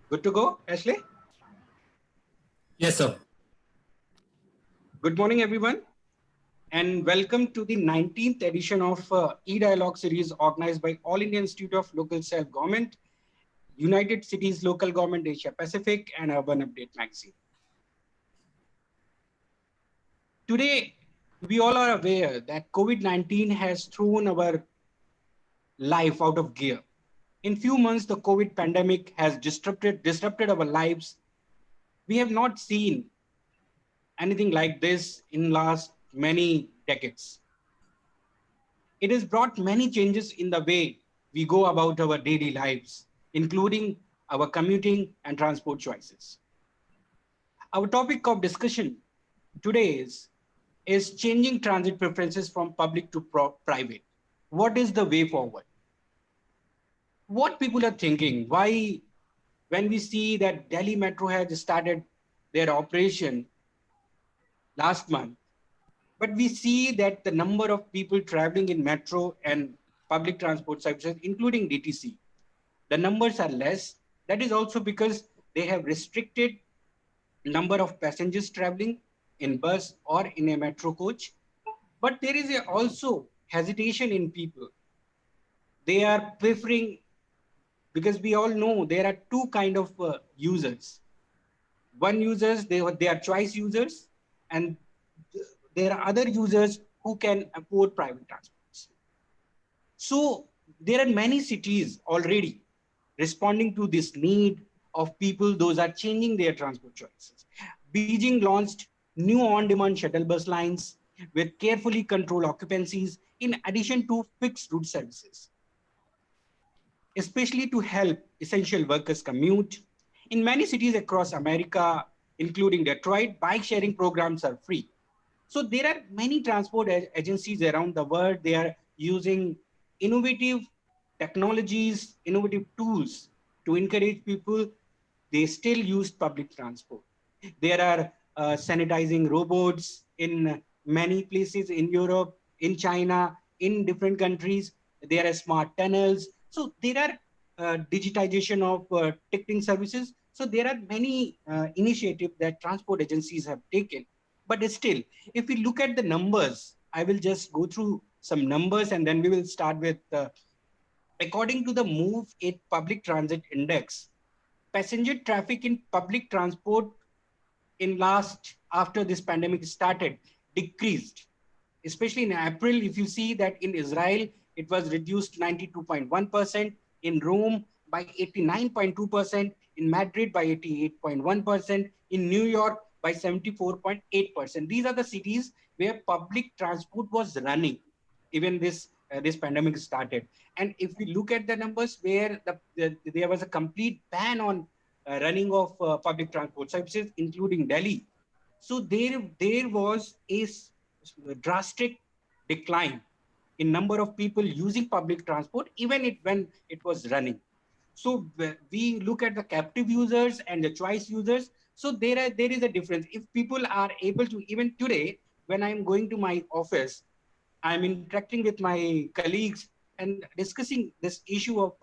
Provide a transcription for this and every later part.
Good to go, Ashley? Yes, sir. Good morning, everyone, and welcome to the 19th edition of e-Dialogue series organized by All India Institute of Local Self-Government, United Cities Local Government Asia Pacific, and Urban Update magazine. Today, we all are aware that COVID-19 has thrown our life out of gear. In few months, the COVID pandemic has disrupted our lives. We have not seen anything like this in last many decades. It has brought many changes in the way we go about our daily lives, including our commuting and transport choices. Our topic of discussion today is changing transit preferences from public to private. What is the way forward? What people are thinking? Why, when we see that Delhi Metro has started their operation last month, but we see that the number of people traveling in metro and public transport services, including DTC, the numbers are less. That is also because they have restricted number of passengers traveling in bus or in a metro coach. But there is also hesitation in people. They are preferring, because we all know there are two kind of users. One users, they are choice users, and there are other users who can afford private transports. So there are many cities already responding to this need of people. Those are changing their transport choices. Beijing launched new on-demand shuttle bus lines with carefully controlled occupancies in addition to fixed route services, especially to help essential workers commute. In many cities across America, including Detroit, bike sharing programs are free. So there are many transport agencies around the world. They are using innovative technologies, innovative tools to encourage people. They still use public transport. There are sanitizing robots in many places in Europe, in China, in different countries. There are smart tunnels. So there are digitization of ticketing services. So there are many initiatives that transport agencies have taken. But still, if we look at the numbers, I will just go through some numbers and then we will start with, according to the Move It Public Transit Index, passenger traffic in public transport in last after this pandemic started decreased, especially in April. If you see that in Israel it was reduced 92.1%, in Rome by 89.2%, in Madrid by 88.1%, in New York by 74.8%. These are the cities where public transport was running even this pandemic started. And if we look at the numbers where there was a complete ban on running of public transport services, including Delhi. So there was a drastic decline in number of people using public transport, even when it was running. So we look at the captive users and the choice users. So there is a difference. If people are able to, even today, when I'm going to my office, I'm interacting with my colleagues and discussing this issue of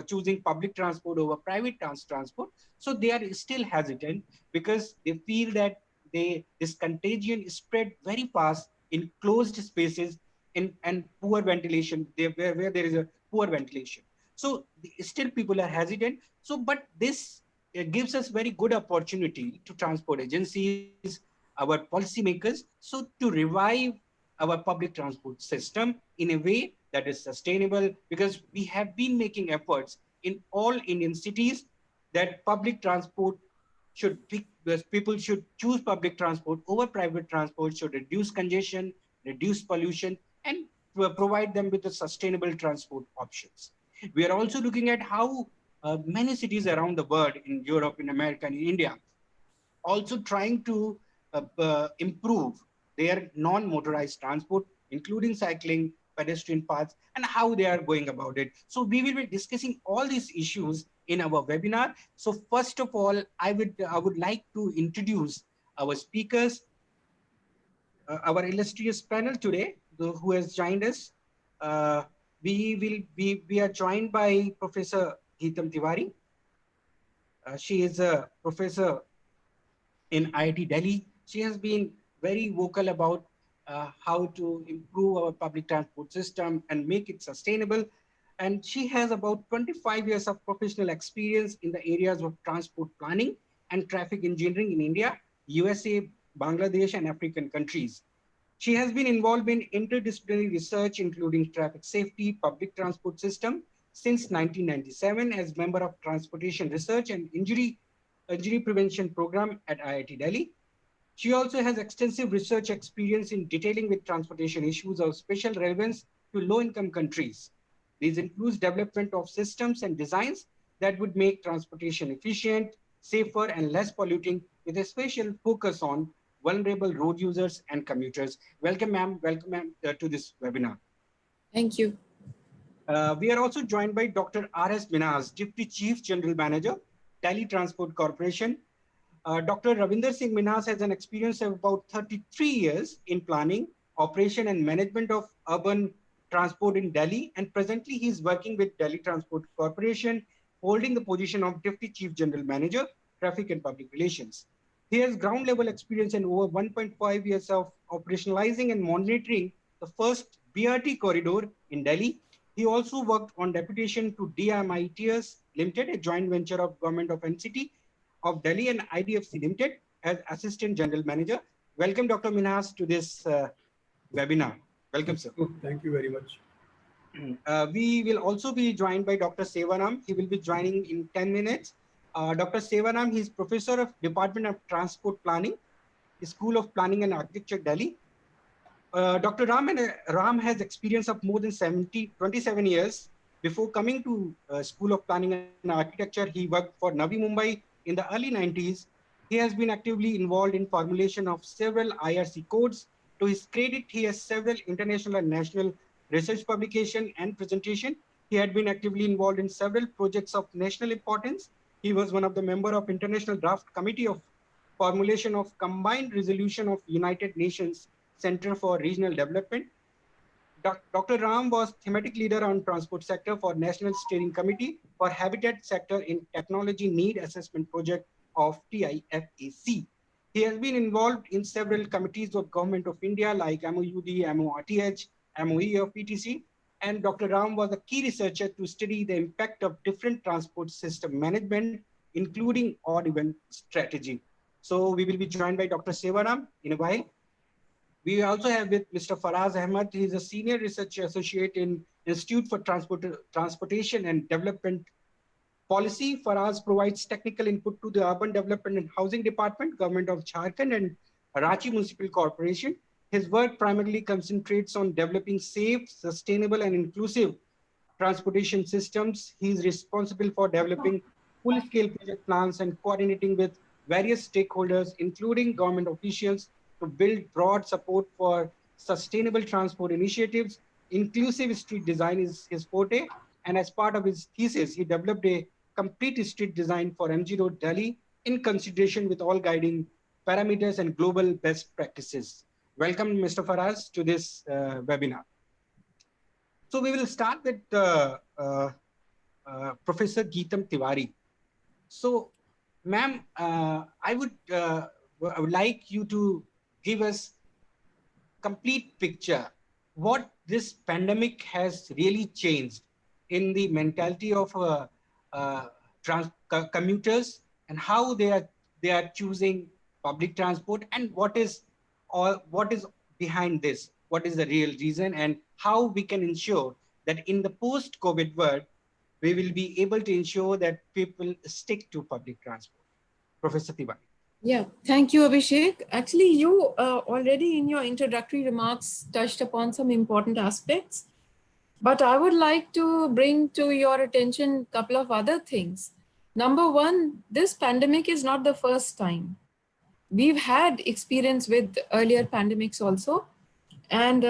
choosing public transport over private transport. So they are still hesitant because they feel that this contagion is spread very fast in closed spaces and poor ventilation, where there is a poor ventilation. So still people are hesitant. So but this gives us very good opportunity to transport agencies, our policymakers, so to revive our public transport system in a way that is sustainable, because we have been making efforts in all Indian cities that public transport should be, people should choose public transport over private transport, should reduce congestion, reduce pollution, and provide them with the sustainable transport options. We are also looking at how many cities around the world, in Europe, in America, and in India, also trying to improve their non-motorized transport, including cycling, pedestrian paths, and how they are going about it. So we will be discussing all these issues in our webinar. So first of all, I would like to introduce our speakers, our illustrious panel today, who has joined us. Uh, we are joined by Professor Geetam Tiwari. She is a professor in IIT Delhi. She has been very vocal about how to improve our public transport system and make it sustainable. And she has about 25 years of professional experience in the areas of transport planning and traffic engineering in India, USA, Bangladesh, and African countries. She has been involved in interdisciplinary research, including traffic safety, public transport system, since 1997 as member of Transportation Research and Injury Prevention Program at IIT Delhi. She also has extensive research experience in detailing with transportation issues of special relevance to low-income countries. These includes development of systems and designs that would make transportation efficient, safer, and less polluting, with a special focus on vulnerable road users and commuters. Welcome, ma'am. Welcome, ma'am, to this webinar. Thank you. We are also joined by Dr. R.S. Minhas, Deputy Chief General Manager, Delhi Transport Corporation. Dr. Ravinder Singh Minhas has an experience of about 33 years in planning, operation, and management of urban transport in Delhi. And presently, he is working with Delhi Transport Corporation, holding the position of Deputy Chief General Manager, Traffic and Public Relations. He has ground level experience and over 1.5 years of operationalizing and monitoring the first BRT corridor in Delhi. He also worked on deputation to DMITS Limited, a joint venture of Government of NCT of Delhi and IDFC Limited as Assistant General Manager. Welcome, Dr. Minhas, to this webinar. Welcome, sir. Thank you very much. We will also be joined by Dr. Sevaram. He will be joining in 10 minutes. Dr. Sevaram, he is Professor of Department of Transport Planning, School of Planning and Architecture, Delhi. Dr. Ram has experience of more than 27 years. Before coming to School of Planning and Architecture, he worked for Navi Mumbai in the early 90s. He has been actively involved in formulation of several IRC codes. To his credit, he has several international and national research publication and presentation. He had been actively involved in several projects of national importance. He was one of the member of International Draft Committee of formulation of combined resolution of United Nations Center for Regional Development. Dr. Ram was thematic leader on transport sector for National Steering Committee for Habitat Sector in Technology Need Assessment Project of TIFAC. He has been involved in several committees of Government of India like MOUD, MORTH, MOE of PTC, and Dr. Ram was a key researcher to study the impact of different transport system management, including odd even strategy. So we will be joined by Dr. Sevaram in a while. We also have with Mr. Faraz Ahmed. He is a senior research associate in Institute for Transportation and Development Policy. Faraz provides technical input to the Urban Development and Housing Department, Government of Jharkhand and Ranchi Municipal Corporation. His work primarily concentrates on developing safe, sustainable, and inclusive transportation systems. He is responsible for developing full-scale project plans and coordinating with various stakeholders, including government officials, to build broad support for sustainable transport initiatives. Inclusive street design is his forte, and as part of his thesis, he developed a complete street design for MG Road, Delhi, in consideration with all guiding parameters and global best practices. Welcome, Mr. Faraz, to this webinar. So we will start with Professor Geetam Tiwari. So, ma'am, I would like you to give us complete picture what this pandemic has really changed in the mentality of commuters and how they are choosing public transport, and what is behind this, what is the real reason, and how we can ensure that in the post-COVID world we will be able to ensure that people stick to public transport. Professor Tiwari. Yeah, thank you, Abhishek. Actually, you already in your introductory remarks touched upon some important aspects, but I would like to bring to your attention a couple of other things. Number one, this pandemic is not the first time. We've had experience with earlier pandemics also. And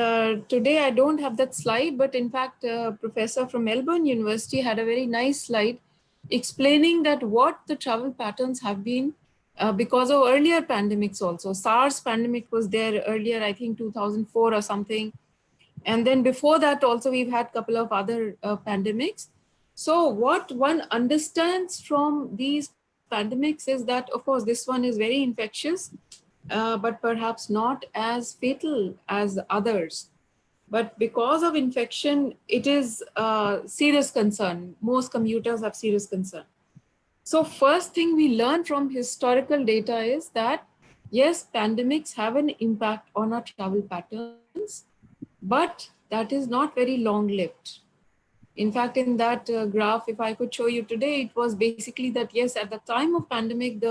today I don't have that slide, but in fact, a professor from Melbourne University had a very nice slide explaining that what the travel patterns have been because of earlier pandemics also. SARS pandemic was there earlier, I think 2004 or something. And then before that also, we've had a couple of other pandemics. So what one understands from these pandemics is that, of course, this one is very infectious, but perhaps not as fatal as others. But because of infection, it is a serious concern. Most commuters have serious concern. So first thing we learn from historical data is that, yes, pandemics have an impact on our travel patterns, but that is not very long-lived. In fact, in that graph, if I could show you today, it was basically that, yes, at the time of pandemic,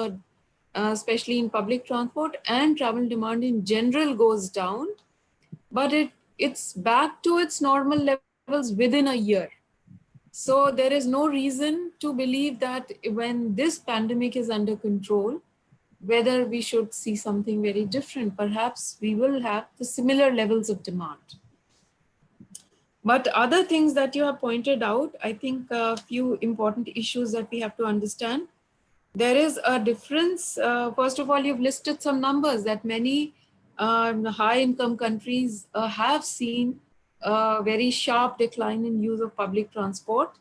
especially in public transport and travel demand in general goes down, but it's back to its normal levels within a year. So there is no reason to believe that when this pandemic is under control, whether we should see something very different. Perhaps we will have the similar levels of demand. But other things that you have pointed out, I think a few important issues that we have to understand. There is a difference. First of all, you've listed some numbers that many high income countries have seen a very sharp decline in use of public transport.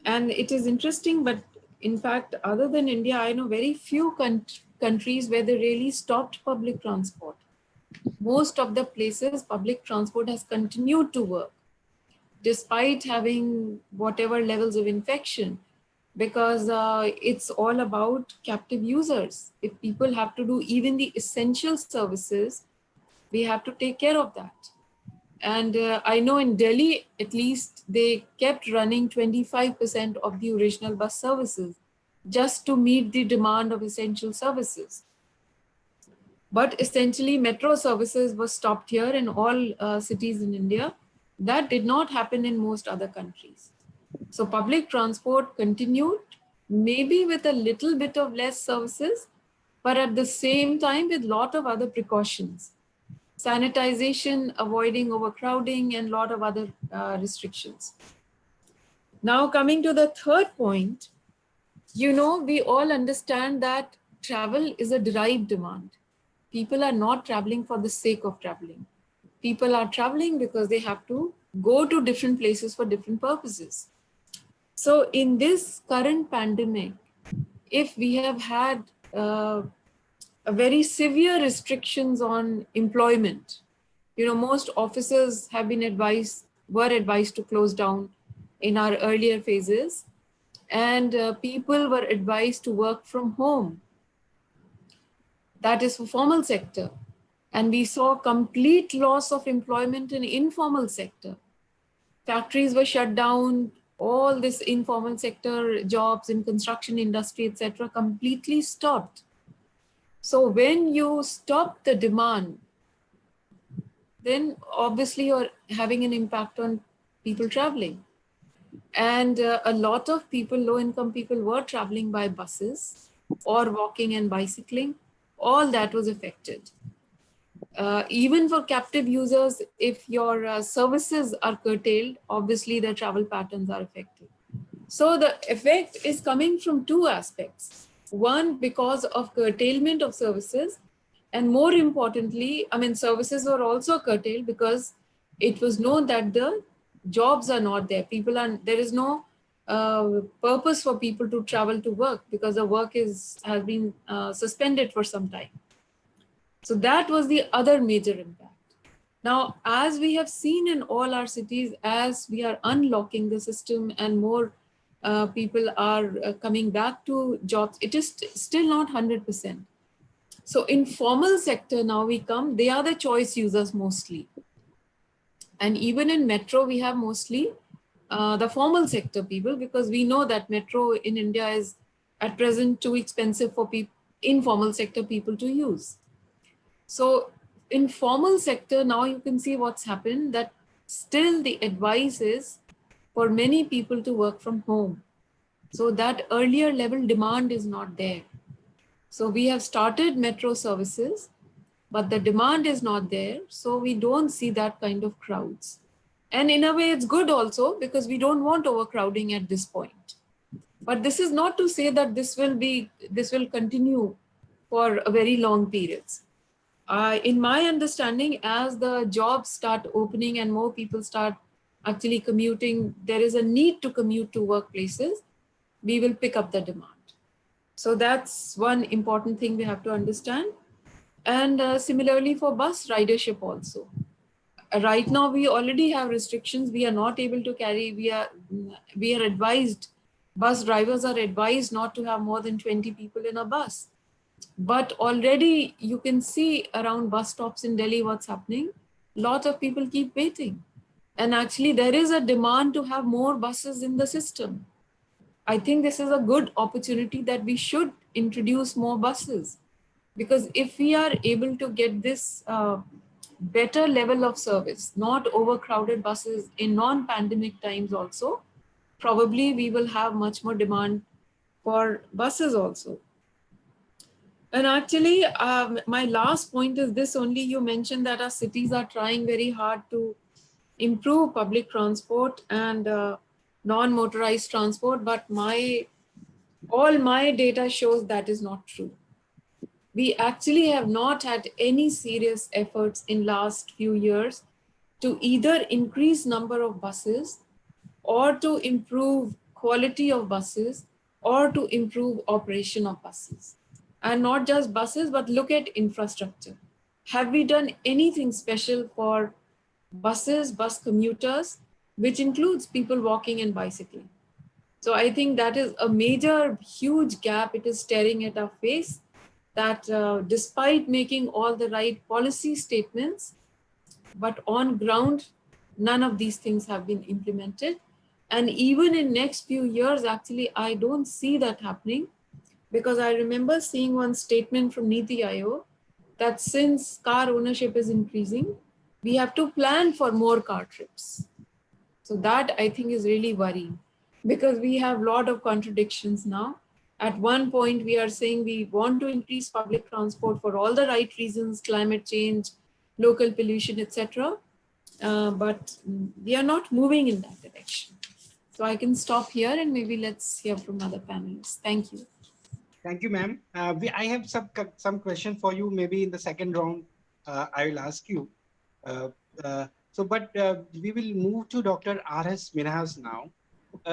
And it is interesting, but in fact, other than India, I know very few countries where they really stopped public transport. Most of the places, public transport has continued to work despite having whatever levels of infection, because it's all about captive users. If people have to do even the essential services, we have to take care of that. And I know in Delhi, at least, they kept running 25% of the original bus services just to meet the demand of essential services. But essentially, metro services were stopped here in all cities in India. That did not happen in most other countries. So public transport continued, maybe with a little bit of less services, but at the same time with a lot of other precautions. Sanitization, avoiding overcrowding, and a lot of other restrictions. Now coming to the third point, we all understand that travel is a derived demand. People are not traveling for the sake of traveling. People are traveling because they have to go to different places for different purposes. So in this current pandemic, if we have had a very severe restrictions on employment, most offices have been were advised to close down in our earlier phases, and people were advised to work from home. That is for formal sector. And we saw complete loss of employment in informal sector. Factories were shut down, all this informal sector jobs in construction industry, etc., completely stopped. So when you stop the demand, then obviously you're having an impact on people traveling. And a lot of people, low-income people, were traveling by buses or walking and bicycling. All that was affected. Even for captive users, if your services are curtailed, obviously the travel patterns are affected. So the effect is coming from two aspects. One, because of curtailment of services, and more importantly, services were also curtailed because it was known that the jobs are not there. There is no purpose for people to travel to work because the work has been suspended for some time. So that was the other major impact. Now, as we have seen in all our cities, as we are unlocking the system and more people are coming back to jobs, it is still not 100%. So in formal sector now they are the choice users mostly. And even in metro, we have mostly the formal sector people, because we know that metro in India is at present too expensive for informal sector people to use. So in formal sector, now you can see what's happened, that still the advice is for many people to work from home. So that earlier level demand is not there. So we have started metro services, but the demand is not there. So we don't see that kind of crowds. And in a way, it's good also because we don't want overcrowding at this point. But this is not to say that this will continue for a very long periods. In my understanding, as the jobs start opening and more people start actually commuting, there is a need to commute to workplaces, we will pick up the demand. So that's one important thing we have to understand. And similarly for bus ridership also. Right now, we already have restrictions. We are not able to carry, we are advised, bus drivers are advised not to have more than 20 people in a bus. But already you can see around bus stops in Delhi what's happening. Lot of people keep waiting. And actually there is a demand to have more buses in the system. I think this is a good opportunity that we should introduce more buses, because if we are able to get this better level of service, not overcrowded buses in non-pandemic times also, probably we will have much more demand for buses also. And actually, my last point is this only. You mentioned that our cities are trying very hard to improve public transport and non-motorized transport, but all my data shows that is not true. We actually have not had any serious efforts in last few years to either increase number of buses or to improve quality of buses or to improve operation of buses. And not just buses, but look at infrastructure. Have we done anything special for buses, bus commuters, which includes people walking and bicycling? So I think that is a major, huge gap. It is staring at our face that despite making all the right policy statements, but on ground, none of these things have been implemented. And even in next few years, actually, I don't see that happening, because I remember seeing one statement from Niti Aayog that since car ownership is increasing, we have to plan for more car trips. So that I think is really worrying, because we have a lot of contradictions now. At one point, we are saying we want to increase public transport for all the right reasons, climate change, local pollution, etc. But we are not moving in that direction. So I can stop here and maybe let's hear from other panelists. Thank you. Thank you, ma'am. I have some question for you. Maybe in the second round, I will ask you. But we will move to Dr. R.S. Minhas now.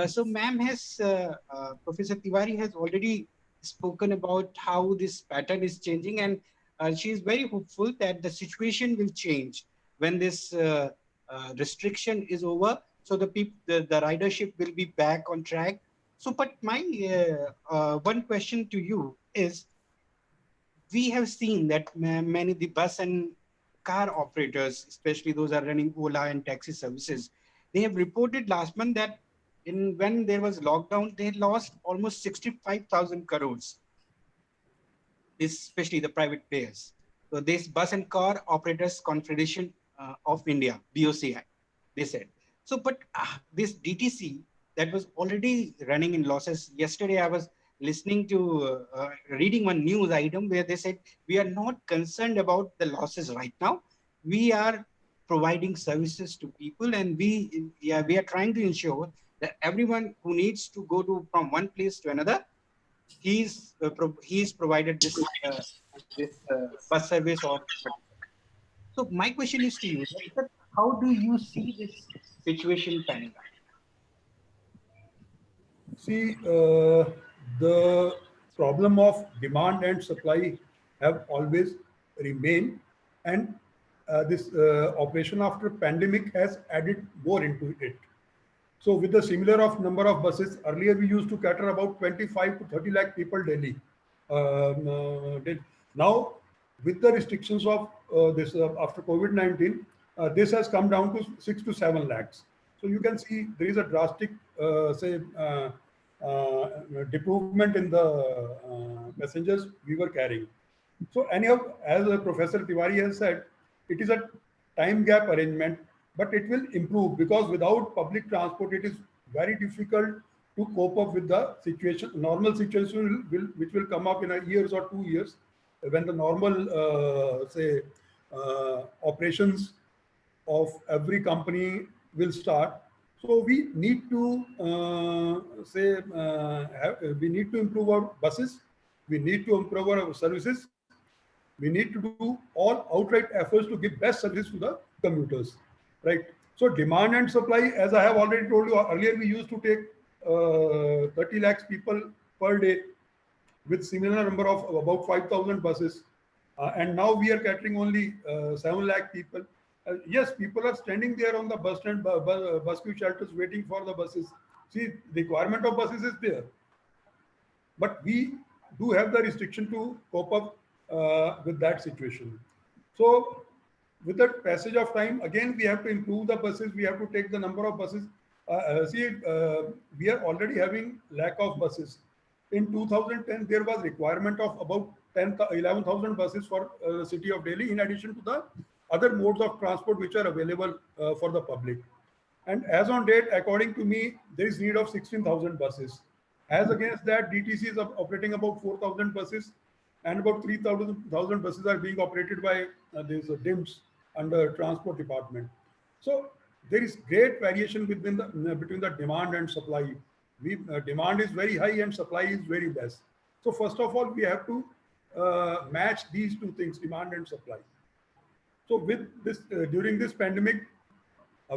So, ma'am Professor Tiwari has already spoken about how this pattern is changing, and she is very hopeful that the situation will change when this restriction is over. So the ridership will be back on track. So, but my one question to you is, we have seen that many the bus and car operators, especially those are running Ola and taxi services, they have reported last month that when there was lockdown, they lost almost 65,000 crores. This, especially the private players. So this Bus and Car Operators Confederation of India, BOCI, they said. So, but this DTC that was already running in losses. Yesterday, I was listening to reading one news item where they said we are not concerned about the losses right now. We are providing services to people, and we are trying to ensure that everyone who needs to go from one place to another, he's provided this bus service or. So my question is to you, that how do you see this situation panning out? See, the problem of demand and supply have always remained, and this operation after pandemic has added more into it. So with the similar of number of buses, earlier we used to cater about 25 to 30 lakh people daily. Now, with the restrictions of this after COVID-19, this has come down to 6 to 7 lakhs. So you can see there is a drastic, improvement in the passengers we were carrying. So anyhow, as Professor Tiwari has said, it is a time gap arrangement, but it will improve, because without public transport, it is very difficult to cope up with the situation, normal situation which will come up in a years or 2 years, when the normal, operations of every company will start. So we need to we need to improve our buses, we need to improve our services, we need to do all outright efforts to give best service to the commuters, right? So demand and supply, as I have already told you earlier, we used to take 30 lakhs people per day. with similar number of about 5,000 buses. And now we are catering only 7 lakh people. Yes, people are standing there on the bus stand, bus queue shelters waiting for the buses. See, the requirement of buses is there. But we do have the restriction to cope up with that situation. So with the passage of time, again, we have to improve the buses. We have to take the number of buses. We are already having lack of buses. In 2010, there was requirement of about 11,000 buses for the city of Delhi, in addition to the other modes of transport which are available for the public. And as on date, according to me, there is need of 16,000 buses. As against that, DTC is operating about 4,000 buses, and about 3,000 buses are being operated by these DIMS under Transport Department. So there is great variation between the demand and supply. Demand is very high and supply is very less. So first of all, we have to match these two things, demand and supply. So with this, during this pandemic,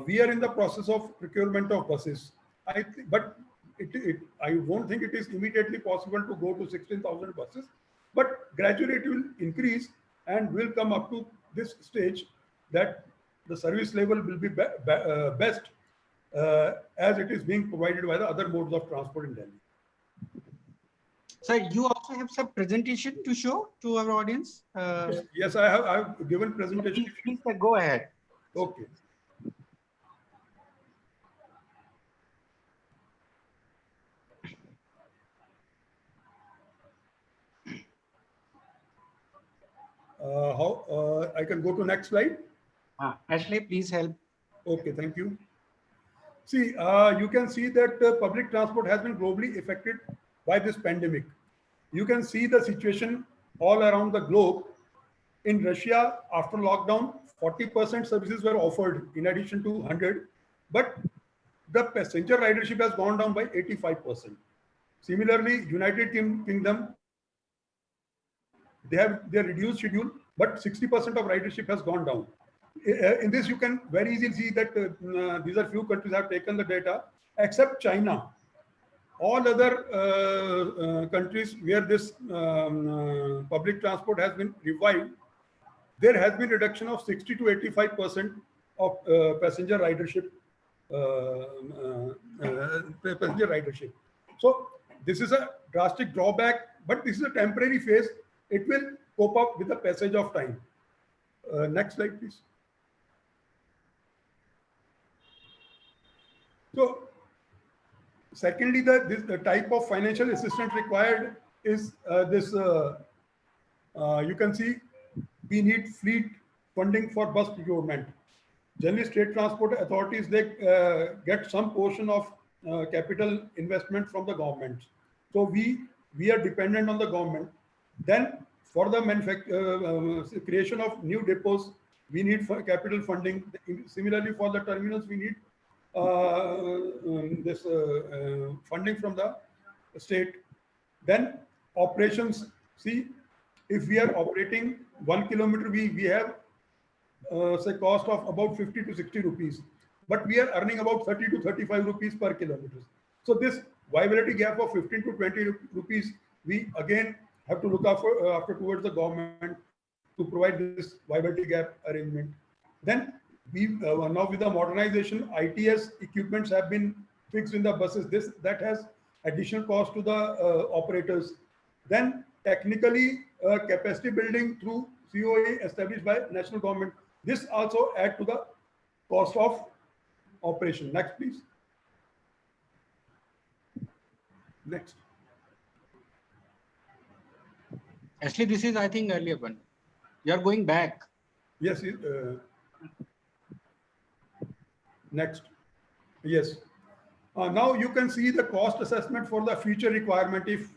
we are in the process of procurement of buses. But I won't think it is immediately possible to go to 16,000 buses, but gradually it will increase and will come up to this stage that the service level will be best as it is being provided by the other modes of transport in Delhi. Sir, you also have some presentation to show to our audience? Yes, I have given presentation. Please go ahead. Okay. I can go to next slide. Ashley, please help. Okay, thank you. See, you can see that public transport has been globally affected by this pandemic. You can see the situation all around the globe. In Russia, after lockdown, 40% services were offered in addition to 100, but the passenger ridership has gone down by 85%. Similarly, United Kingdom, they have their reduced schedule, but 60% of ridership has gone down. In this, you can very easily see that these are few countries have taken the data, except China. All other countries where this public transport has been revived, there has been reduction of 60 to 85% of passenger ridership. So this is a drastic drawback, but this is a temporary phase. It will cope up with the passage of time. Next slide, please. So, secondly, the type of financial assistance required is you can see we need fleet funding for bus procurement. Generally, state transport authorities, they get some portion of capital investment from the government. So we are dependent on the government. Then for the creation of new depots, we need capital funding. Similarly, for the terminals, we need this funding from the state. Then operations, see, if we are operating 1 kilometer, we have say cost of about 50 to 60 rupees, but we are earning about 30 to 35 rupees per kilometer. So this viability gap of 15 to 20 rupees, we again have to look after towards the government to provide this viability gap arrangement. Then we now with the modernization, ITS equipments have been fixed in the buses. That has additional cost to the operators. Then technically capacity building through COA established by national government. This also add to the cost of operation. Next, please. Next. Actually, this is, I think, earlier one. You are going back. Yes. Next. Yes. Now you can see the cost assessment for the future requirement. If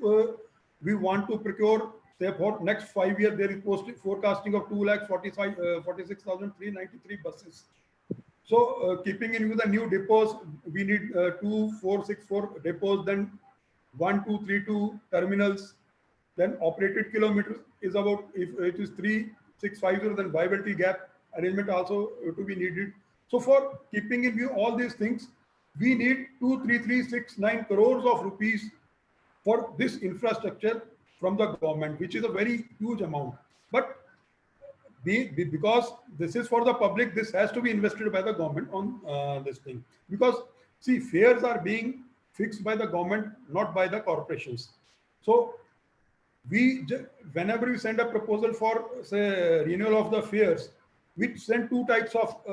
we want to procure, say, for next 5 years, there is forecasting of 2,46,393 buses. So keeping in view the new depots, we need 2,464 depots, then 1,232 terminals, then operated kilometers is about, if it is 3,650, then viability gap arrangement also to be needed. So for keeping in view all these things, we need 23369 crores of rupees for this infrastructure from the government, which is a very huge amount. But because this is for the public, this has to be invested by the government on this thing. Because see, fares are being fixed by the government, not by the corporations. So whenever we send a proposal for, say, renewal of the fares, we send two types of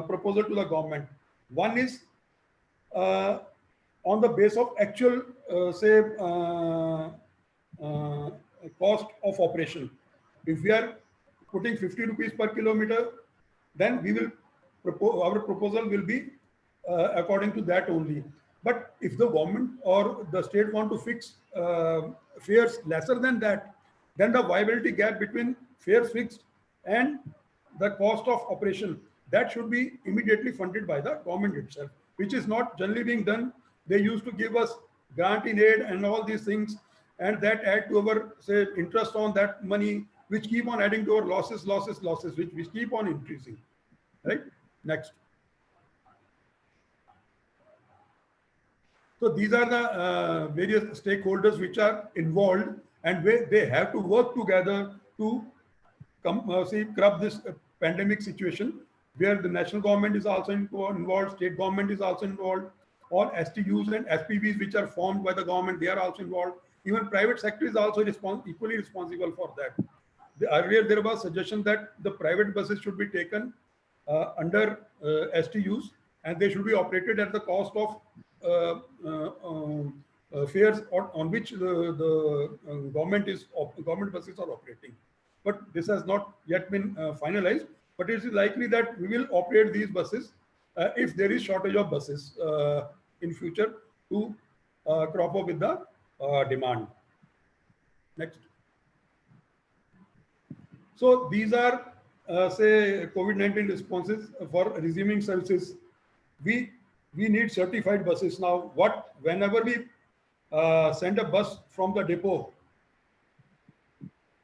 proposal to the government. One is on the base of actual, say, cost of operation. If we are putting 50 rupees per kilometer, then we will our proposal will be according to that only. But if the government or the state want to fix fares lesser than that, then the viability gap between fares fixed and the cost of operation, that should be immediately funded by the government itself, which is not generally being done. They used to give us grant in aid and all these things, and that add to our, say, interest on that money, which keep on adding to our losses, which keep on increasing. Right? Next. So these are the various stakeholders which are involved, and they have to work together to curb this pandemic situation, where the national government is also involved, state government is also involved, all STUs and SPVs which are formed by the government, they are also involved. Even private sector is also equally responsible for that. Earlier there was suggestion that the private buses should be taken under STUs, and they should be operated at the cost of fares on which the government buses are operating. But this has not yet been finalized. But it is likely that we will operate these buses if there is shortage of buses in future to crop up with the demand. Next. So these are, say, COVID-19 responses for resuming services. We need certified buses now. Whenever we send a bus from the depot,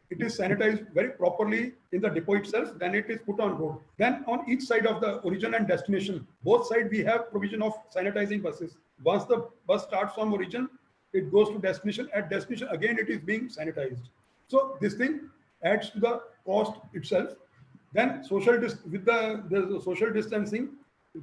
it is sanitized very properly in the depot itself, then it is put on road. Then on each side of the origin and destination, both sides we have provision of sanitizing buses. Once the bus starts from origin, it goes to destination. At destination, again, it is being sanitized. So this thing adds to the cost itself. Then with the social distancing,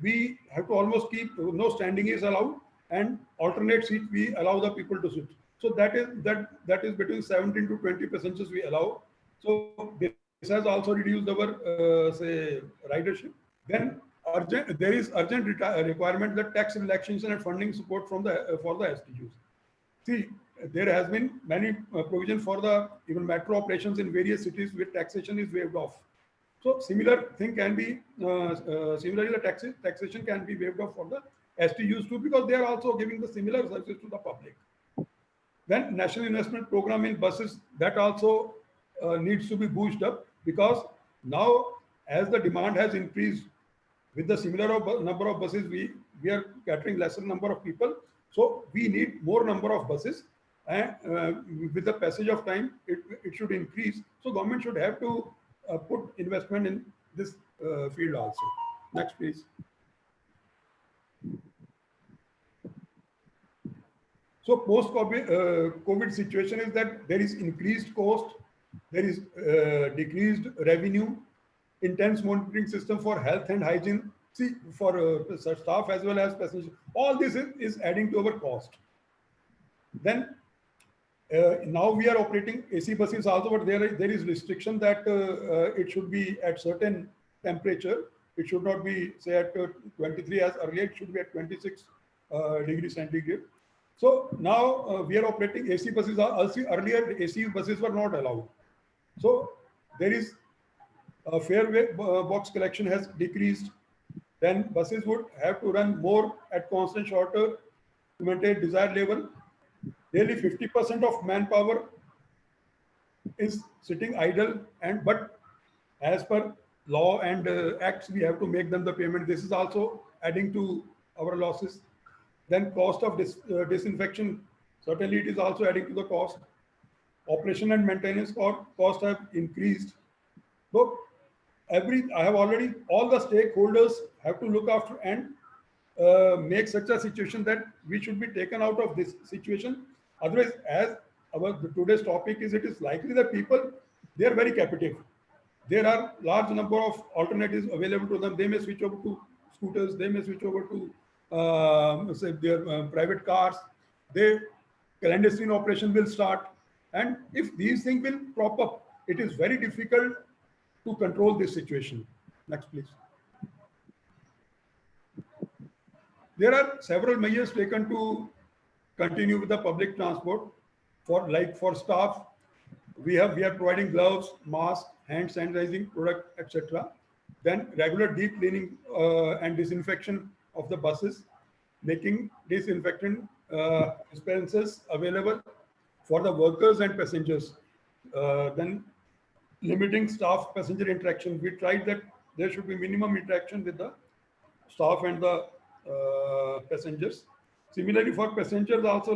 we have to almost keep, no standing is allowed, and alternate seat we allow the people to sit. So that is between 17 to 20 passengers we allow. So this has also reduced our say ridership. Then there is urgent requirement that tax relaxation and funding support from for the STUs. See, there has been many provision for the even metro operations in various cities where taxation is waived off. So similar thing can be similarly the taxation can be waived off for the STUs too, because they are also giving the similar services to the public. Then national investment program in buses, that also needs to be boosted up, because now as the demand has increased with the similar number of buses, we are catering lesser number of people. So we need more number of buses, and with the passage of time, it should increase. So government should have to put investment in this field also. Next, please. So post-COVID situation is that there is increased cost, there is decreased revenue, intense monitoring system for health and hygiene, see, for staff as well as passengers. All this is adding to our cost. Then now we are operating AC buses also, but there is restriction that it should be at certain temperature. It should not be, say, at 23 as earlier, it should be at 26 degrees centigrade. So now we are operating AC buses. Earlier, AC buses were not allowed. So there is a fare box collection has decreased. Then buses would have to run more at constant shorter to maintain desired level. Nearly 50% of manpower is sitting idle, but as per law and acts, we have to make them the payment. This is also adding to our losses. Then cost of disinfection, certainly it is also adding to the cost. Operation and maintenance cost have increased. So I have already, all the stakeholders have to look after and make such a situation that we should be taken out of this situation. Otherwise, as today's topic is, it is likely that people, they are very captive. There are large number of alternatives available to them. They may switch over to scooters. They may switch over to say their private cars. They clandestine operation will start, and if these things will crop up, it is very difficult to control this situation. Next, please. There are several measures taken to continue with the public transport. For staff, we are providing gloves, masks, hand sanitizing product, etc. Then regular deep cleaning and disinfection of the buses, making disinfectant dispensers available for the workers and passengers. Then limiting staff passenger interaction. We tried that there should be minimum interaction with the staff and the passengers. Similarly, for passengers also,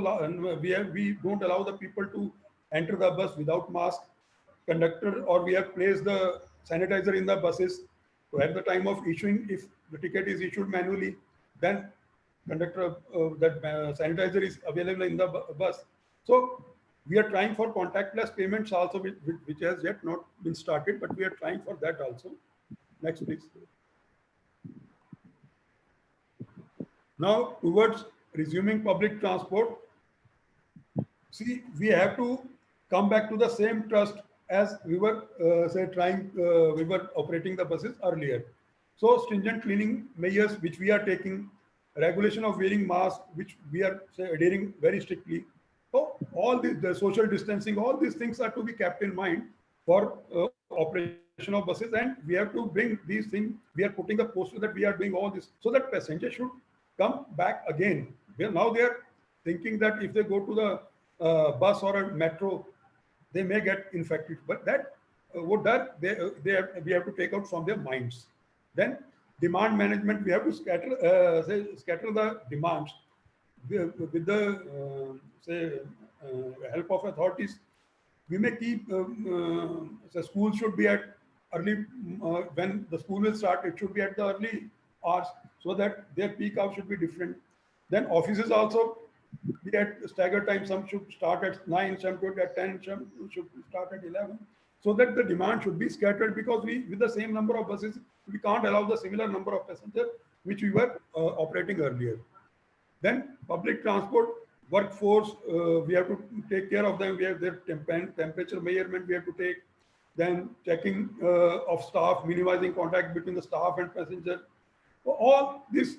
we don't allow the people to enter the bus without mask. Conductor, or we have placed the sanitizer in the buses. So at the time of issuing, if the ticket is issued manually, then conductor that sanitizer is available in the bus. So we are trying for contactless payments also, which has yet not been started, but we are trying for that also. Next, please. Now, towards resuming public transport, see, we have to come back to the same trust as we were we were operating the buses earlier. So stringent cleaning measures which we are taking, regulation of wearing masks which we are adhering very strictly. So all the social distancing, all these things are to be kept in mind for operation of buses, and we have to bring these things. We are putting the poster that we are doing all this so that passengers should come back again. Now they are thinking that if they go to the bus or a metro, they may get infected, but that we have to take out from their minds. Then demand management, we have to scatter the demands with the help of authorities. We may keep the school should be at early when the school will start. It should be at the early hours so that their peak hours should be different. Then offices also be at staggered time. Some should start at 9, some should at 10, some should start at 11, so that the demand should be scattered, because with the same number of buses, we can't allow the similar number of passengers which we were operating earlier. Then public transport workforce, we have to take care of them. We have their temperature measurement we have to take. Then checking of staff, minimizing contact between the staff and passenger. All these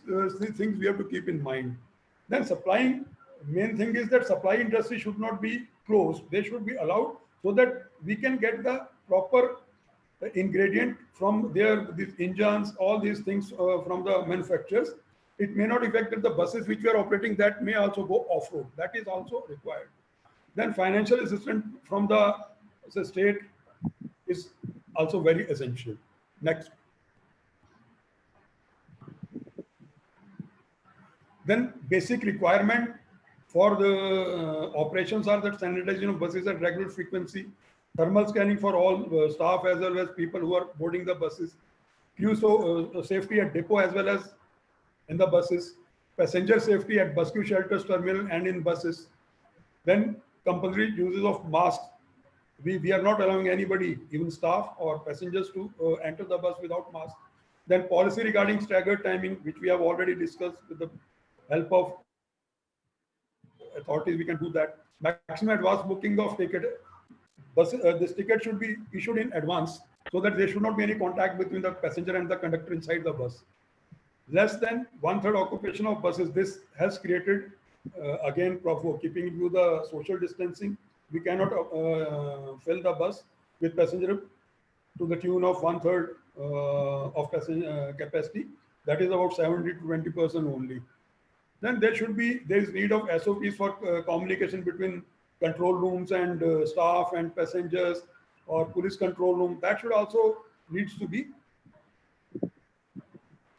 things we have to keep in mind. Then supplying, main thing is that supply industry should not be closed. They should be allowed so that we can get the proper ingredient from these engines, all these things from the manufacturers. It may not affect the buses which we are operating, that may also go off-road. That is also required. Then financial assistance from the state is also very essential. Next. Then basic requirement for the operations are that sanitization of buses at regular frequency, thermal scanning for all staff as well as people who are boarding the buses, crew safety at depot as well as in the buses, passenger safety at bus queue shelters, terminal and in buses. Then compulsory uses of masks. We are not allowing anybody, even staff or passengers, to enter the bus without mask. Then policy regarding staggered timing, which we have already discussed with the help of authorities, we can do that. Maximum advance booking of ticket. This ticket should be issued in advance so that there should not be any contact between the passenger and the conductor inside the bus. Less than 1/3 occupation of buses. This has created, again, for keeping in view the social distancing. We cannot fill the bus with passenger to the tune of 1/3 of passenger capacity. That is about 70 to 20% only. Then there is need of SOPs for communication between control rooms and staff and passengers, or police control room. That should also needs to be.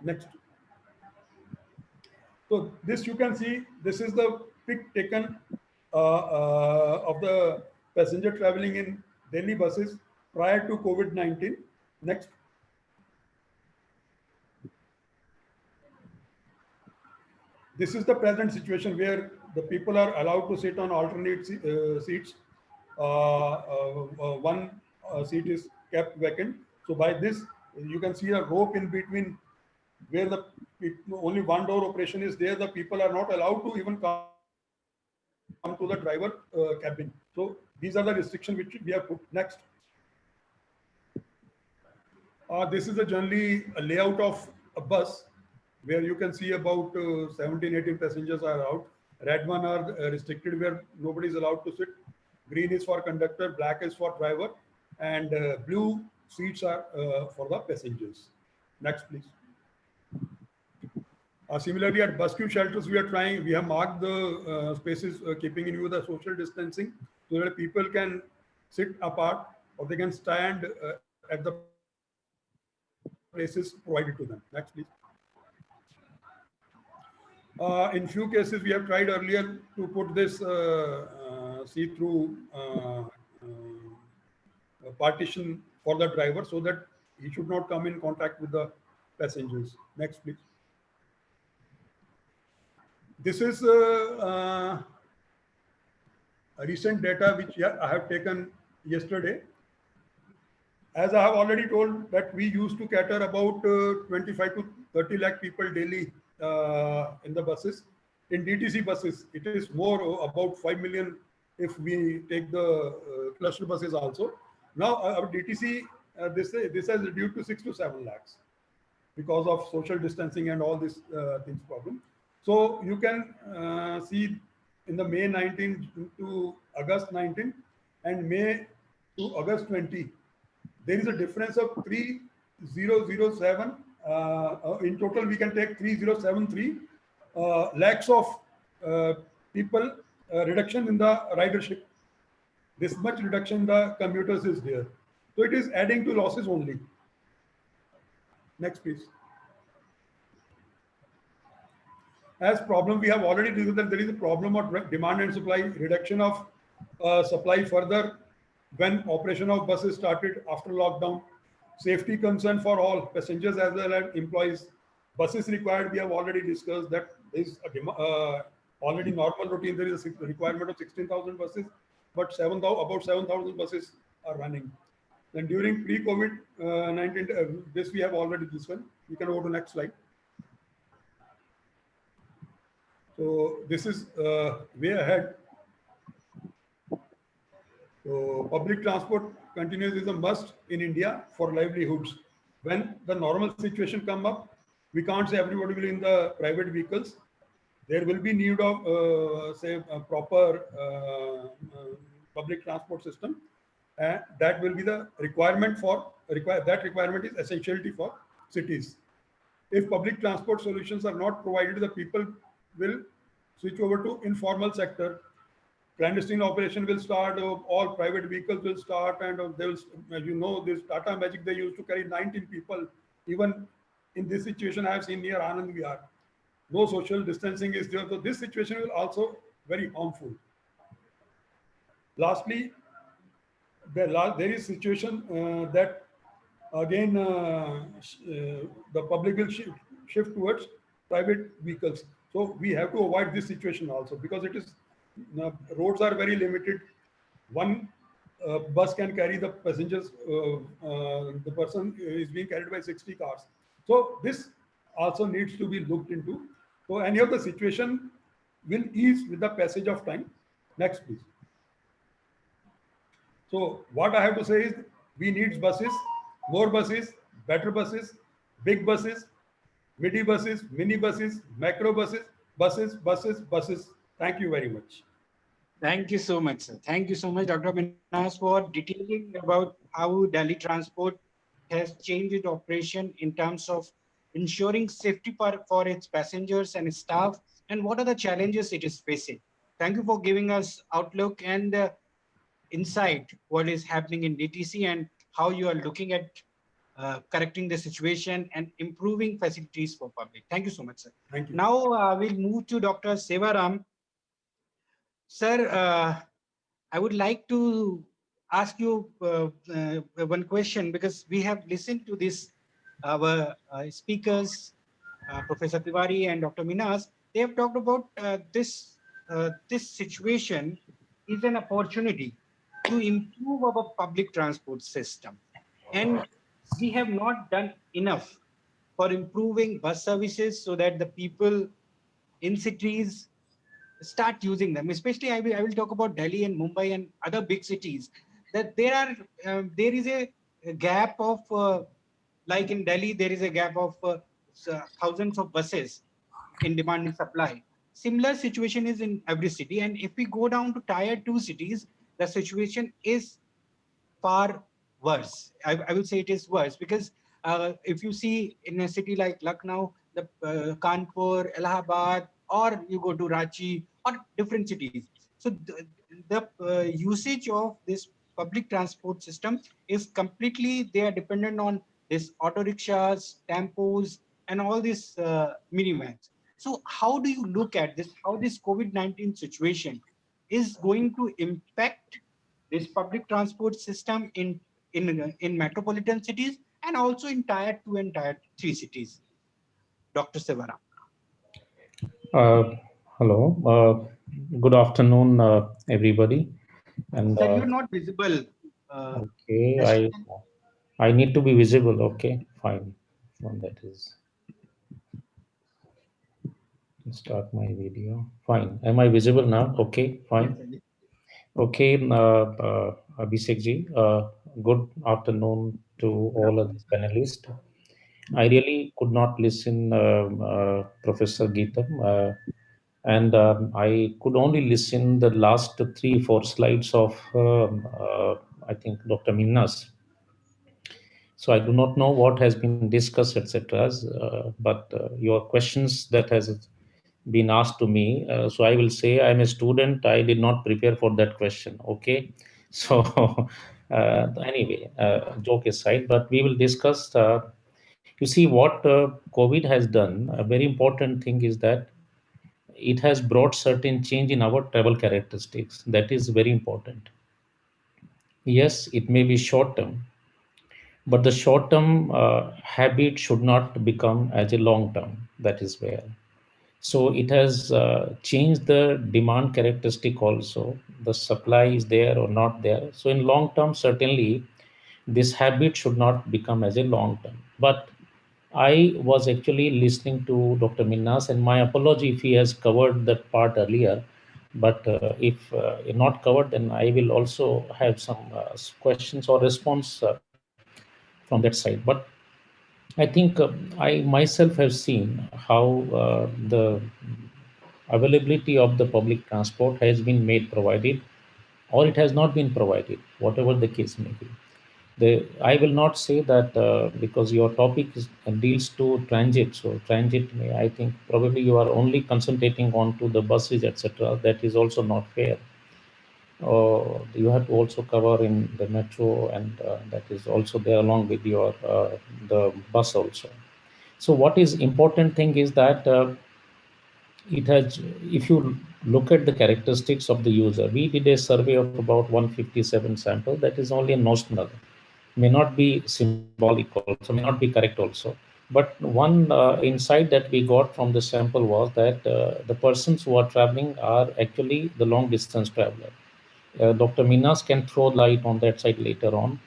Next. So this you can see, this is the pic taken of the passenger traveling in Delhi buses prior to COVID-19. Next. This is the present situation where the people are allowed to sit on alternate seats one seat is kept vacant. So by this, you can see a rope in between where the only one door operation is there. The people are not allowed to even come to the driver cabin. So these are the restrictions which we have put. Next. This is generally a layout of a bus where you can see about 17, 18 passengers are out. Red one are restricted where nobody is allowed to sit. Green is for conductor, black is for driver, and blue seats are for the passengers. Next, please. Similarly, at bus queue shelters, we have marked the spaces keeping in view the social distancing so that people can sit apart or they can stand at the places provided to them. Next, please. In few cases, we have tried earlier to put this see-through partition for the driver so that he should not come in contact with the passengers. Next, please. This is a recent data which I have taken yesterday. As I have already told that we used to cater about 25 to 30 lakh people daily in the buses. In DTC buses, it is more about 5 million if we take the cluster buses also. Now our DTC, this has reduced to 6 to 7 lakhs because of social distancing and all these things problem. So you can see in the May 19 to August 19 and May to August 20, there is a difference of 3007. In total, we can take 3073 lakhs of people reduction in the ridership. This much reduction in the commuters is there. So it is adding to losses only. Next, please. As problem, we have already discussed that there is a problem of demand and supply, reduction of supply further when operation of buses started after lockdown, safety concern for all passengers as well as employees. Buses required, we have already discussed that there is already normal routine. There is a requirement of 16,000 buses, but about 7,000 buses are running. Then during pre-COVID-19, this we have already this one. You can go to next slide. So this is way ahead. So public transport continues is a must in India for livelihoods. When the normal situation come up, we can't say everybody will in the private vehicles. There will be need of say a proper public transport system, and that will be the requirement for that requirement is essentiality for cities. If public transport solutions are not provided, the people will switch over to informal sector. Clandestine operation will start, all private vehicles will start, and they will, as you know, this Tata Magic, they used to carry 19 people. Even in this situation, I have seen near Anand Vihar. No social distancing is there. So this situation will also very harmful. Lastly, there is situation that again the public will shift towards private vehicles. So we have to avoid this situation also because it is roads are very limited. One bus can carry the passengers. The person is being carried by 60 cars. So this also needs to be looked into. So any of the situation will ease with the passage of time. Next, please. So what I have to say is we need buses, more buses, better buses, big buses, midi buses, mini buses, macro buses, buses. Thank you very much. Thank you so much, sir. Thank you so much, Dr. Minhas, for detailing about how Delhi Transport has changed its operation in terms of ensuring safety for its passengers and staff, and what are the challenges it is facing. Thank you for giving us outlook and insight what is happening in DTC and how you are looking at correcting the situation and improving facilities for public. Thank you so much, sir. Thank you. Now we'll move to Dr. Sevaram. Sir, I would like to ask you one question because we have listened to this, our speakers, Professor Tiwari and Dr. Minhas. They have talked about this situation is an opportunity to improve our public transport system. And we have not done enough for improving bus services so that the people in cities start using them. Especially, I will talk about Delhi and Mumbai and other big cities. That there is a gap of like in Delhi, there is a gap of thousands of buses in demand and supply. Similar situation is in every city. And if we go down to tier two cities, the situation is far worse. I will say it is worse because if you see in a city like Lucknow, the Kanpur, Allahabad, or you go to Ranchi or different cities. So the usage of this public transport system is completely, they are dependent on this auto rickshaws, tempos, and all these minivans. So how do you look at this? How this COVID-19 situation is going to impact this public transport system in metropolitan cities and also in tier 2 and tier 3 cities? Dr. Sivaram. Hello. Good afternoon, everybody. And Sir, you're not visible. okay, Just I need to be visible. Okay, fine. One that is start my video. Fine. Am I visible now? Okay, fine. yes, Okay, Abhishek ji, good afternoon to all of the panelists. I really could not listen, Professor Geetam, and I could only listen the last 3-4 slides of, I think, Dr. Minnas. So I do not know what has been discussed, etc. But your questions that has been asked to me. So I will say I'm a student. I did not prepare for that question. Okay. So anyway, joke aside, but we will discuss. You see what COVID has done. A very important thing is that it has brought certain change in our travel characteristics. That is very important. Yes, it may be short term, but the short term habit should not become as a long term. That is where. So it has changed the demand characteristic also. The supply is there or not there. So in long term, certainly this habit should not become as a long term. But I was actually listening to Dr. Minnas, and my apology if he has covered that part earlier. But if not covered, then I will also have some questions or response from that side. But I think I myself have seen how the availability of the public transport has been made provided, or it has not been provided, whatever the case may be. I will not say that because your topic deals to transit. So transit, I think probably you are only concentrating on to the buses, etc. That is also not fair. You have to also cover in the metro, and that is also there along with your the bus also. So what is important thing is that it has, if you look at the characteristics of the user, we did a survey of about 157 samples. That is only a notional, may not be symbolic also, may not be correct also. But one insight that we got from the sample was that the persons who are traveling are actually the long distance traveler. Dr. Minas can throw light on that side later on.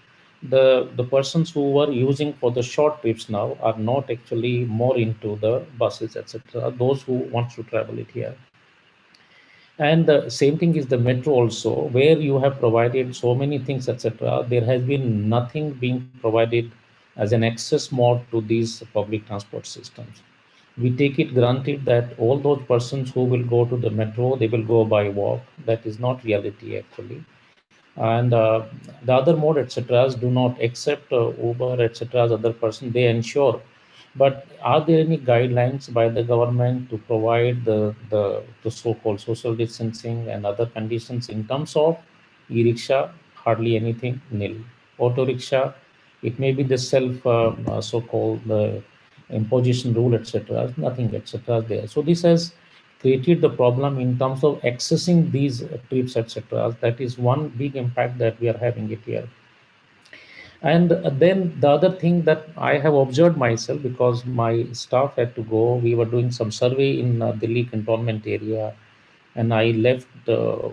The persons who were using for the short trips now are not actually more into the buses, etc. Those who want to travel it here. And the same thing is the metro also, where you have provided so many things, etc. There has been nothing being provided as an access mode to these public transport systems. We take it granted that all those persons who will go to the metro, they will go by walk. That is not reality actually. And the other mode, etc., do not accept Uber, etc., as other person. They ensure. But are there any guidelines by the government to provide the so-called social distancing and other conditions in terms of e-rickshaw? Hardly anything, nil. Auto rickshaw, it may be the self so-called the imposition rule, etc. Nothing, etc. there. So this has created the problem in terms of accessing these trips, etc. That is one big impact that we are having it here. And then the other thing that I have observed myself, because my staff had to go, we were doing some survey in Delhi cantonment area, And I left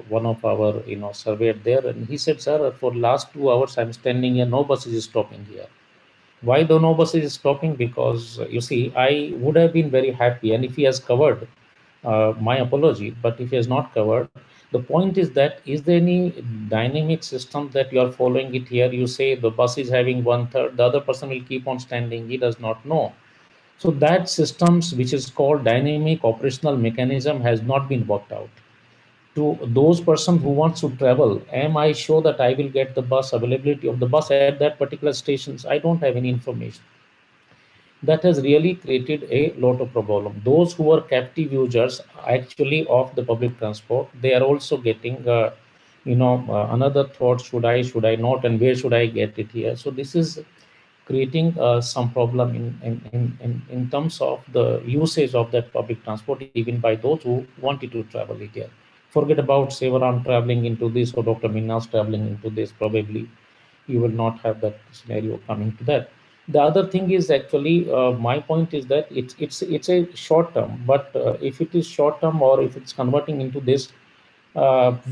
one of our surveyor there, and he said, "Sir, for last 2 hours I'm standing here. No bus is stopping here." Why the no bus is stopping? Because you see, I would have been very happy, and if he has covered, my apology. But if he has not covered, the point is that is there any dynamic system that you are following it here? You say the bus is having 1/3, the other person will keep on standing. He does not know. So that systems, which is called dynamic operational mechanism, has not been worked out. To those person who wants to travel, am I sure that I will get the bus availability of the bus at that particular stations? I don't have any information. That has really created a lot of problem. Those who are captive users actually of the public transport, they are also getting another thought: should I not, and where should I get it here? So this is creating some problem in terms of the usage of that public transport, even by those who wanted to travel it here. Forget about Sevaram traveling into this, or Dr. Minnas traveling into this. Probably you will not have that scenario coming to that. The other thing is actually, my point is that it's a short term, but if it is short term, or if it's converting into this,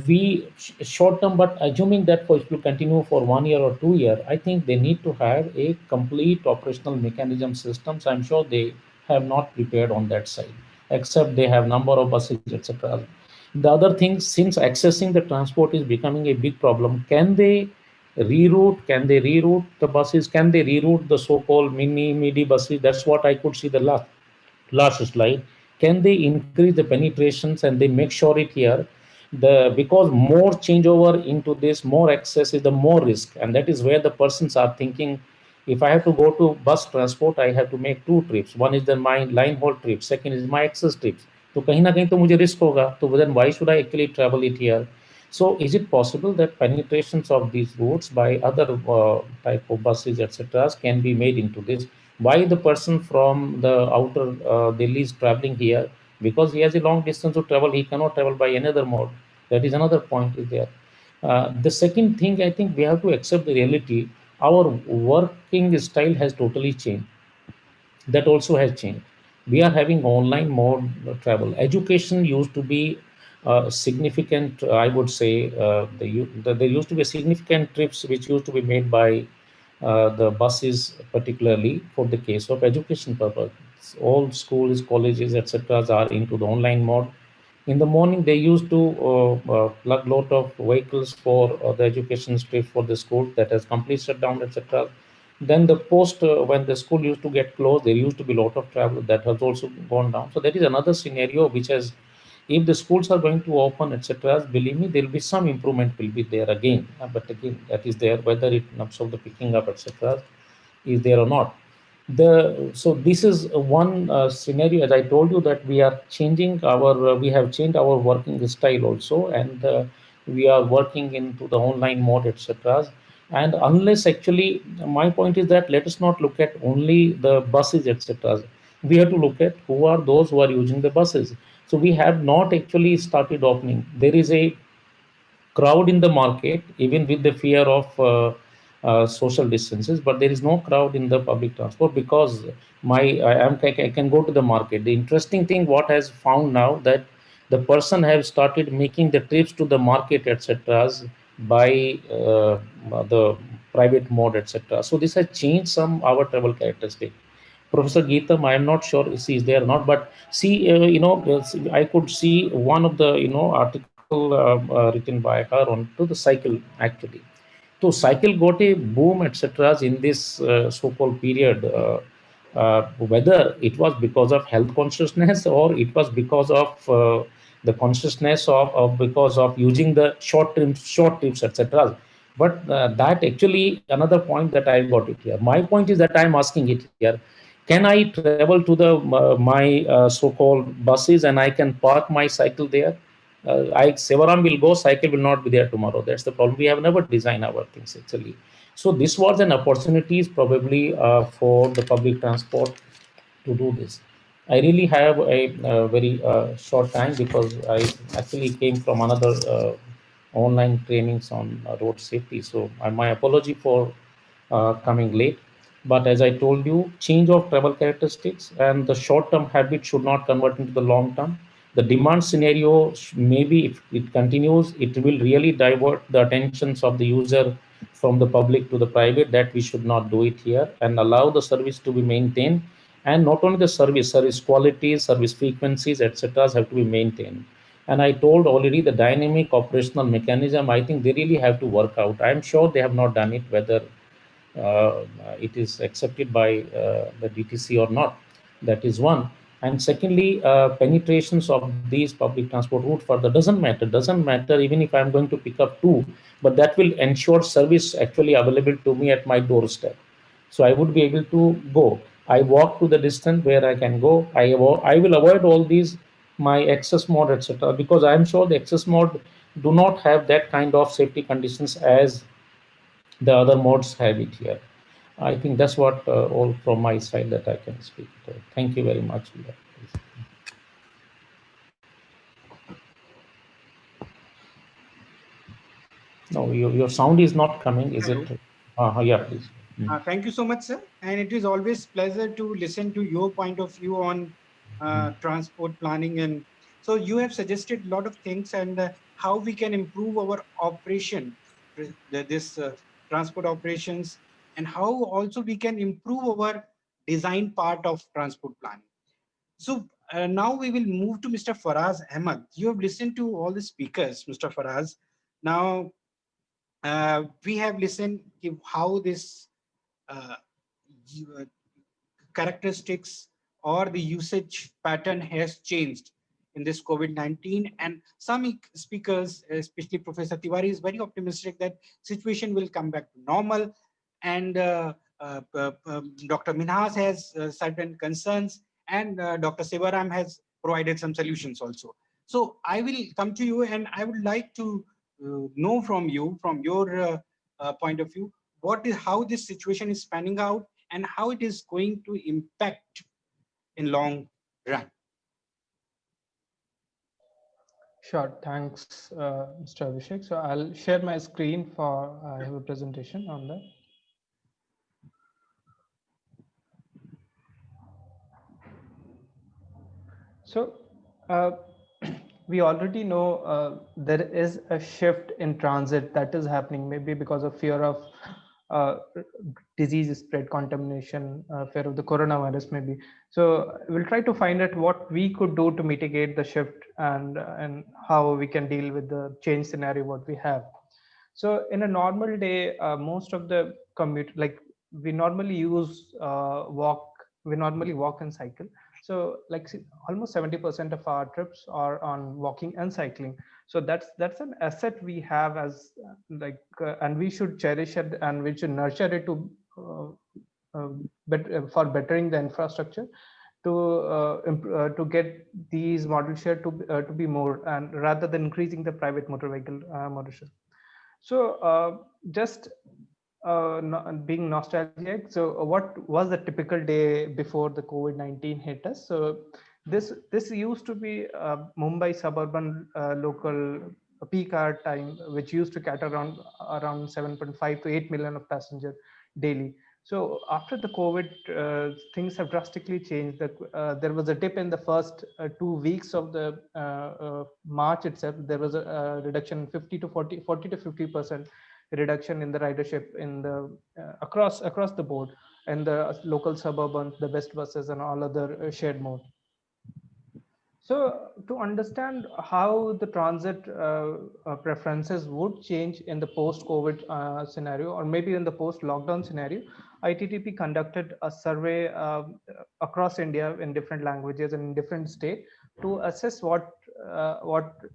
we short term, but assuming that for it will continue for 1 year or 2 year, I think they need to have a complete operational mechanism systems. I'm sure they have not prepared on that side, except they have number of buses, etc. The other thing, since accessing the transport is becoming a big problem, can they reroute the buses? Can they reroute the so-called midi buses? That's what I could see the last slide. Can they increase the penetrations, and they make sure it here, the because more changeover into this, more access is the more risk, and that is where the persons are thinking, if I have to go to bus transport, I have to make two trips. One is the my line haul trip, second is my access trips. तो कहीं ना कहीं तो मुझे risk होगा, तो then why should I actually travel it here? So is it possible that penetrations of these routes by other type of buses, etc., can be made into this? Why the person from the outer Delhi is traveling here? Because he has a long distance to travel, he cannot travel by another mode. That is another point is there. The second thing, I think we have to accept the reality. Our working style has totally changed. That also has changed. We are having online mode travel. Education used to be significant, I would say, there used to be significant trips which used to be made by the buses, particularly for the case of education purpose. All schools, colleges, etc., are into the online mode. In the morning, they used to plug lot of vehicles for the education trip for the school that has completely shut down, etc. Then the post, when the school used to get closed, there used to be a lot of travel that has also gone down. So that is another scenario which has, if the schools are going to open, etc., believe me, there will be some improvement will be there again. But again, that is there, whether it in terms of the picking up, etc., is there or not. So this is one scenario. As I told you, that we are changing our, we have changed our working style also, and we are working into the online mode, etc. And unless actually, my point is that let us not look at only the buses, etc. We have to look at who are those who are using the buses. So we have not actually started opening. There is a crowd in the market, even with the fear of social distances, but there is no crowd in the public transport because I can go to the market. The interesting thing, what has found now, that the person have started making the trips to the market, etc., by the private mode, etc. So this has changed some our travel characteristic. Professor Geetam, I am not sure if she is there or not, but see, I could see one of the, article written by her onto the cycle actually. So cycle got a boom, etc., in this so-called period. Whether it was because of health consciousness, or it was because of the consciousness of because of using the short trips, etc. But that actually another point that I got it here. My point is that I'm asking it here: can I travel to the my so-called buses, and I can park my cycle there? Sevaram will go, cycle will not be there tomorrow. That's the problem. We have never designed our things actually. So this was an opportunity probably for the public transport to do this. I really have a very short time because I actually came from another online trainings on road safety. So my apology for coming late. But as I told you, change of travel characteristics and the short-term habit should not convert into the long-term. The demand scenario, maybe if it continues, it will really divert the attentions of the user from the public to the private. That we should not do it here, and allow the service to be maintained. And not only the service qualities, service frequencies, etc. have to be maintained. And I told already the dynamic operational mechanism, I think they really have to work out. I'm sure they have not done it, whether it is accepted by the DTC or not. That is one. And secondly, penetrations of these public transport route further doesn't matter even if I'm going to pick up two, but that will ensure service actually available to me at my doorstep. So I would be able to go. I walk to the distance where I can go. I will avoid all these, my access mode, etc., because I'm sure the access mode do not have that kind of safety conditions as the other modes have it here. I think that's what all from my side that I can speak to. Thank you very much. No, your sound is not coming, is Hello. it? Yeah, please. Thank you so much, sir. And it is always pleasure to listen to your point of view on transport planning. And so you have suggested a lot of things and how we can improve our operation, this transport operations, and how also we can improve our design part of transport planning. So now we will move to Mr. Faraz Ahmed. You have listened to all the speakers, Mr. Faraz. Now we have listened to how this uh, characteristics or the usage pattern has changed in this COVID-19. And some speakers, especially Professor Tiwari, is very optimistic that situation will come back to normal. And Dr. Minhas has certain concerns, and Dr. Sivaram has provided some solutions also. So I will come to you, and I would like to know from you, from your point of view, how this situation is panning out and how it is going to impact in long run. Sure, thanks, Mr. Abhishek. So I'll share my screen for, I have a presentation on that. So we already know there is a shift in transit that is happening, maybe because of fear of disease spread, contamination, fear of the coronavirus maybe. So we'll try to find out what we could do to mitigate the shift and how we can deal with the change scenario what we have. So in a normal day, most of the commute, like we normally use we normally walk and cycle. So like almost 70% of our trips are on walking and cycling. So that's an asset we have as and we should cherish it, and we should nurture it to for bettering the infrastructure to get these model share to be more, and rather than increasing the private motor vehicle model share. So just being nostalgic, so what was the typical day before the COVID-19 hit us? So this used to be Mumbai suburban local peak hour time, which used to cater around 7.5 to 8 million of passengers daily. So after the COVID, things have drastically changed. There was a dip in the first 2 weeks of the March itself. There was a reduction 40 to 50% reduction in the ridership in the across the board, and the local suburban, the best buses, and all other shared mode. So to understand how the transit preferences would change in the post-COVID scenario, or maybe in the post-lockdown scenario, ITTP conducted a survey across India in different languages and in different states to assess what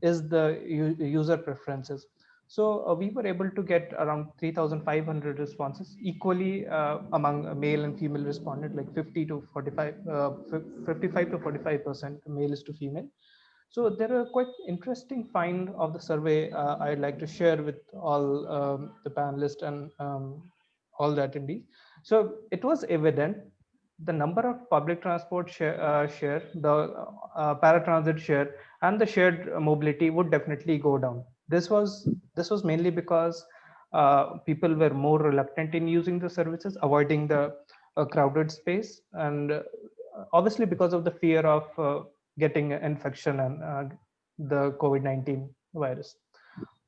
is the user preferences. So we were able to get around 3,500 responses, equally among male and female respondent, like 55 to 45% males to female. So there are quite interesting find of the survey I'd like to share with all the panelists and all the attendees. So it was evident the number of public transport share, the paratransit share, and the shared mobility would definitely go down. This was mainly because people were more reluctant in using the services, avoiding the crowded space, and obviously because of the fear of getting an infection and the COVID-19 virus.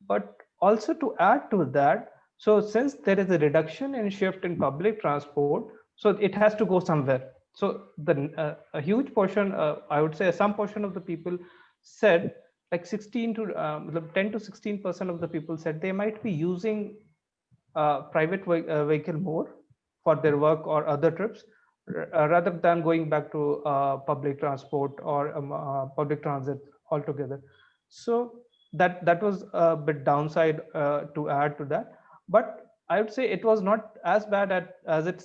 But also to add to that, so since there is a reduction in shift in public transport, so it has to go somewhere. So a huge portion, I would say some portion of the people said, like 16 to 10 to 16% of the people said they might be using private vehicle more for their work or other trips rather than going back to public transport or public transit altogether. So that was a bit downside to add to that, but I would say it was not as bad as it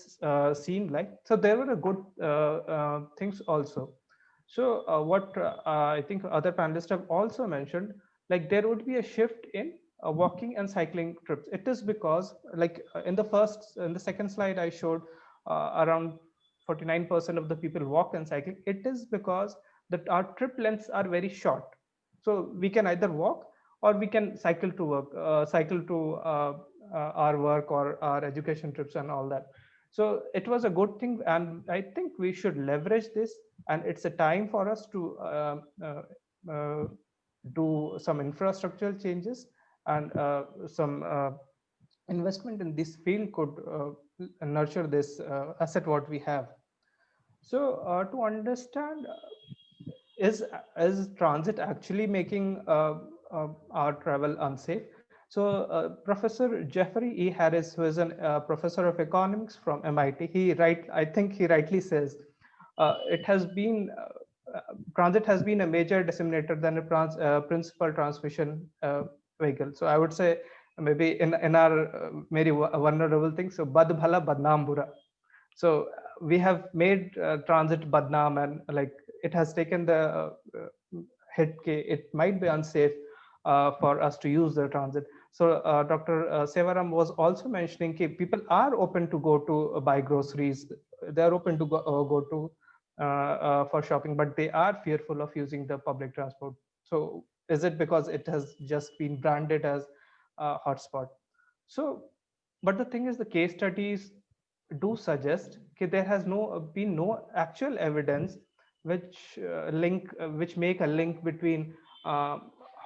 seemed like. So there were a good things also. So what I think other panelists have also mentioned, like there would be a shift in walking and cycling trips. It is because, like in the second slide I showed around 49% of the people walk and cycle. It is because that our trip lengths are very short. So we can either walk or we can cycle to work, cycle to our work or our education trips and all that. So it was a good thing, and I think we should leverage this. And it's a time for us to do some infrastructural changes, and some investment in this field could nurture this asset what we have. So to understand, is transit actually making our travel unsafe? So Professor Jeffrey E. Harris, who is a professor of economics from MIT, I think he rightly says, it has been transit has been a major disseminator than a principal transmission vehicle. So I would say maybe in our very vulnerable thing, so bad bhala badnaam bura. So we have made transit badnaam, and like it has taken the hit. It might be unsafe for us to use the transit. So Dr. Sevaram was also mentioning that people are open to go to buy groceries. They are open to go to for shopping, but they are fearful of using the public transport. So is it because it has just been branded as a hotspot? So, but the thing is, the case studies do suggest that there has been no actual evidence which which make a link between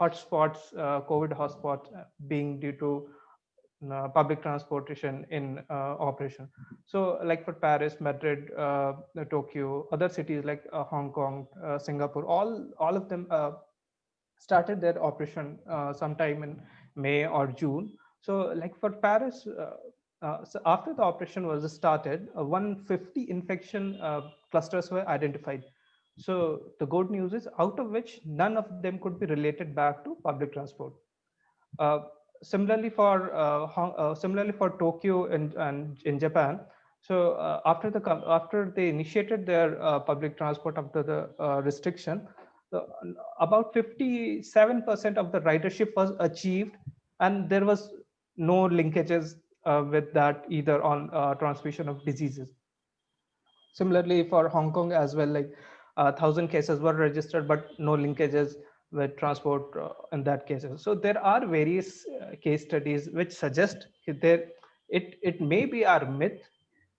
hotspots, COVID hotspots being due to public transportation in operation. So like for Paris, Madrid, Tokyo, other cities like Hong Kong, Singapore, all of them started their operation sometime in May or June. So like for Paris, so after the operation was started, 150 infection clusters were identified. So the good news is, out of which none of them could be related back to public transport. Similarly for Tokyo and in Japan. So after they initiated their public transport after the restriction, about 57% of the ridership was achieved, and there was no linkages with that either on transmission of diseases. Similarly for Hong Kong as well, like 1,000 cases were registered, but no linkages with transport in that cases. So there are various case studies which suggest it may be our myth,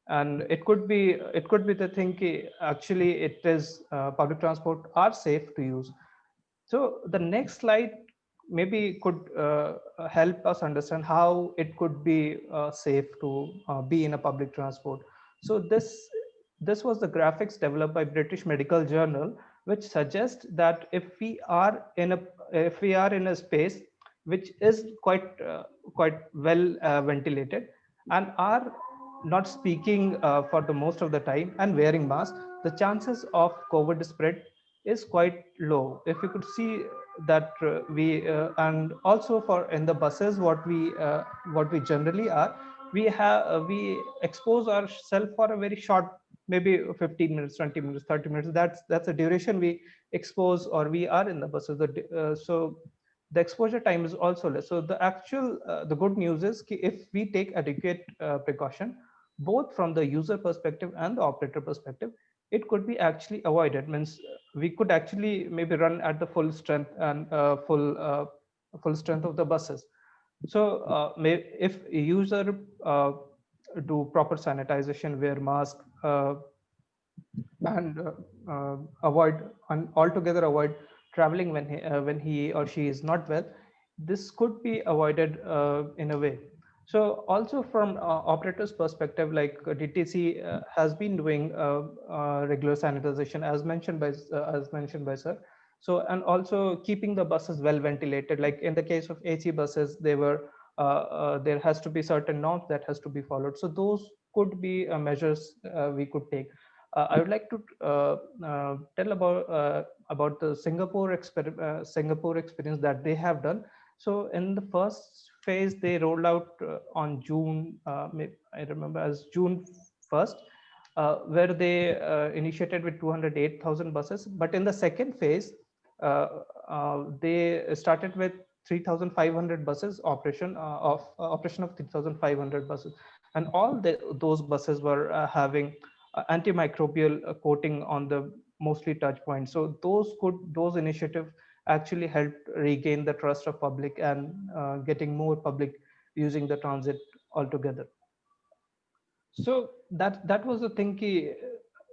and it could be the thing actually it is public transport are safe to use. So the next slide maybe could help us understand how it could be safe to be in a public transport. So this was the graphics developed by British Medical Journal, which suggests that if we are in a space which is quite well ventilated and are not speaking for the most of the time and wearing masks, the chances of COVID spread is quite low. If you could see that and also for in the buses, what we generally are, we expose ourselves for a very short, maybe 15 minutes, 20 minutes, 30 minutes. That's the duration we expose or we are in the buses. So the exposure time is also less. So the good news is if we take adequate precaution, both from the user perspective and the operator perspective, it could be actually avoided. Means we could actually maybe run at the full strength and full strength of the buses. So if a user do proper sanitization, wear mask, and avoid and altogether avoid traveling when he or she is not well. This could be avoided in a way. So also from operators perspective, like DTC has been doing regular sanitization as mentioned by sir. So, and also keeping the buses well ventilated, like in the case of AC buses, there has to be certain norms that has to be followed. So those could be measures we could take. I would like to tell about the Singapore experience that they have done. So in the first phase, they rolled out on June, I remember as June 1st, where they initiated with 208,000 buses. But in the second phase, they started with 3,500 buses operation of 3,500 buses, and those buses were having antimicrobial coating on the mostly touch points. So those initiatives actually helped regain the trust of public and getting more public using the transit altogether. So that was the thing.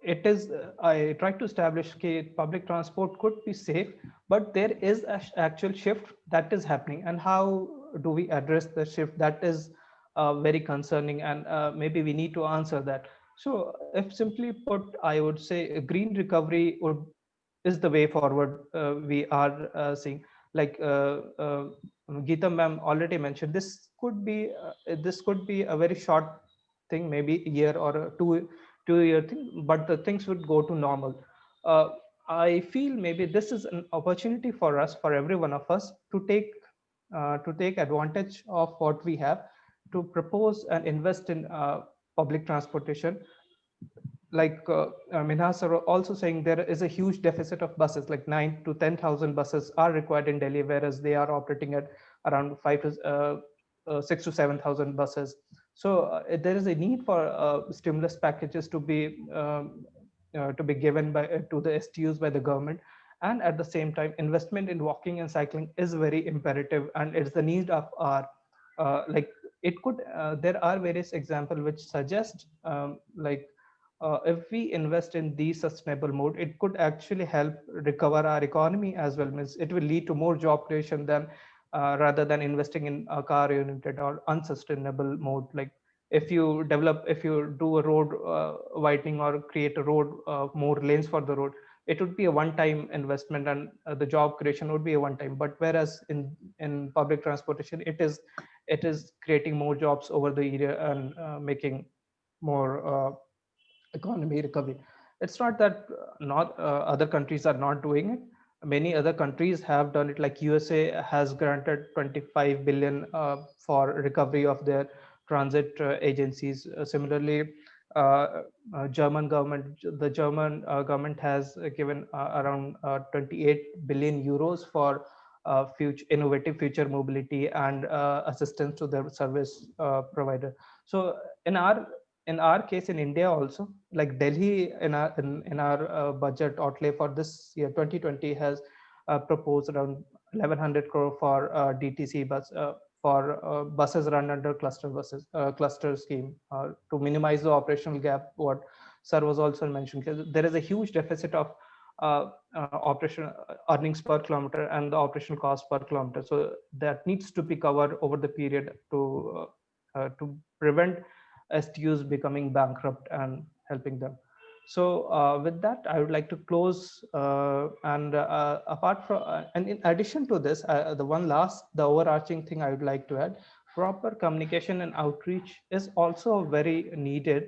It is I tried to establish that public transport could be safe, but there is an actual shift that is happening, and how do we address the shift? That is very concerning, and maybe we need to answer that. So if simply put, I would say a green recovery is the way forward. We are seeing, like Geeta ma'am already mentioned, this could be a very short thing, maybe a year or a two-year thing, but the things would go to normal. I feel maybe this is an opportunity for us, for every one of us, to take advantage of what we have, to propose and invest in public transportation. Like Minhas are also saying, there is a huge deficit of buses, like 9 to 10,000 buses are required in Delhi, whereas they are operating at around 6 to 7,000 buses. So there is a need for stimulus packages to be given to the STUs by the government. And at the same time, investment in walking and cycling is very imperative, and it's the need of our like it could there are various examples which suggest if we invest in the sustainable mode, it could actually help recover our economy as well. Means it will lead to more job creation than rather than investing in a car oriented or unsustainable mode. Like if you do a road widening or create a road, more lanes for the road, it would be a one-time investment, and the job creation would be a one-time. But whereas in public transportation, it is creating more jobs over the year and making more economy recovery. It's not that not other countries are not doing it. Many other countries have done it, like USA has granted 25 billion for recovery of their transit agencies. Similarly, the German government has given around 28 billion euros for innovative future mobility and assistance to the service provider. So in our case in India also, like Delhi, in our budget outlay for this year 2020 has proposed around 1100 crore for DTC buses run under cluster scheme to minimize the operational gap. What sir was also mentioned, there is a huge deficit of operation earnings per kilometer and the operational cost per kilometer. So that needs to be covered over the period to prevent STUs becoming bankrupt and helping them. So with that, I would like to close. And in addition to this, the overarching thing I would like to add: proper communication and outreach is also very needed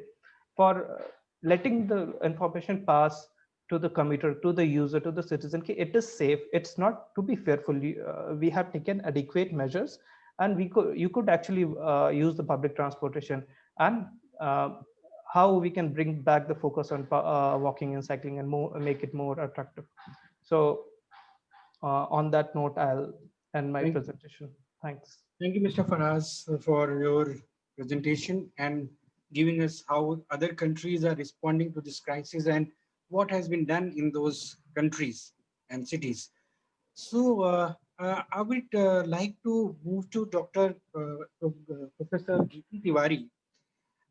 for letting the information pass to the commuter, to the user, to the citizen. It is safe. It's not to be fearful. We have taken adequate measures, and you could actually use the public transportation, and how we can bring back the focus on walking and cycling and make it more attractive. So on that note, I'll end my presentation. Thanks. Thank you, Mr. Faraz, for your presentation and giving us how other countries are responding to this crisis and what has been done in those countries and cities. So I would like to move to Professor Geeti Tiwari.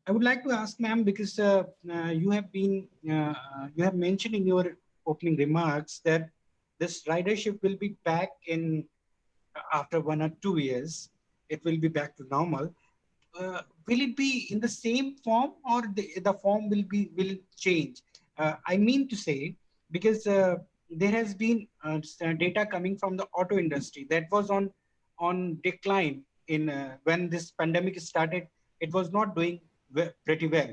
I would like to ask, ma'am, because you have mentioned in your opening remarks that this ridership will be back in after 1 or 2 years. It will be back to normal. Will it be in the same form, or the form will change? I mean to say, because there has been data coming from the auto industry that was on decline in when this pandemic started. It was not doing pretty well,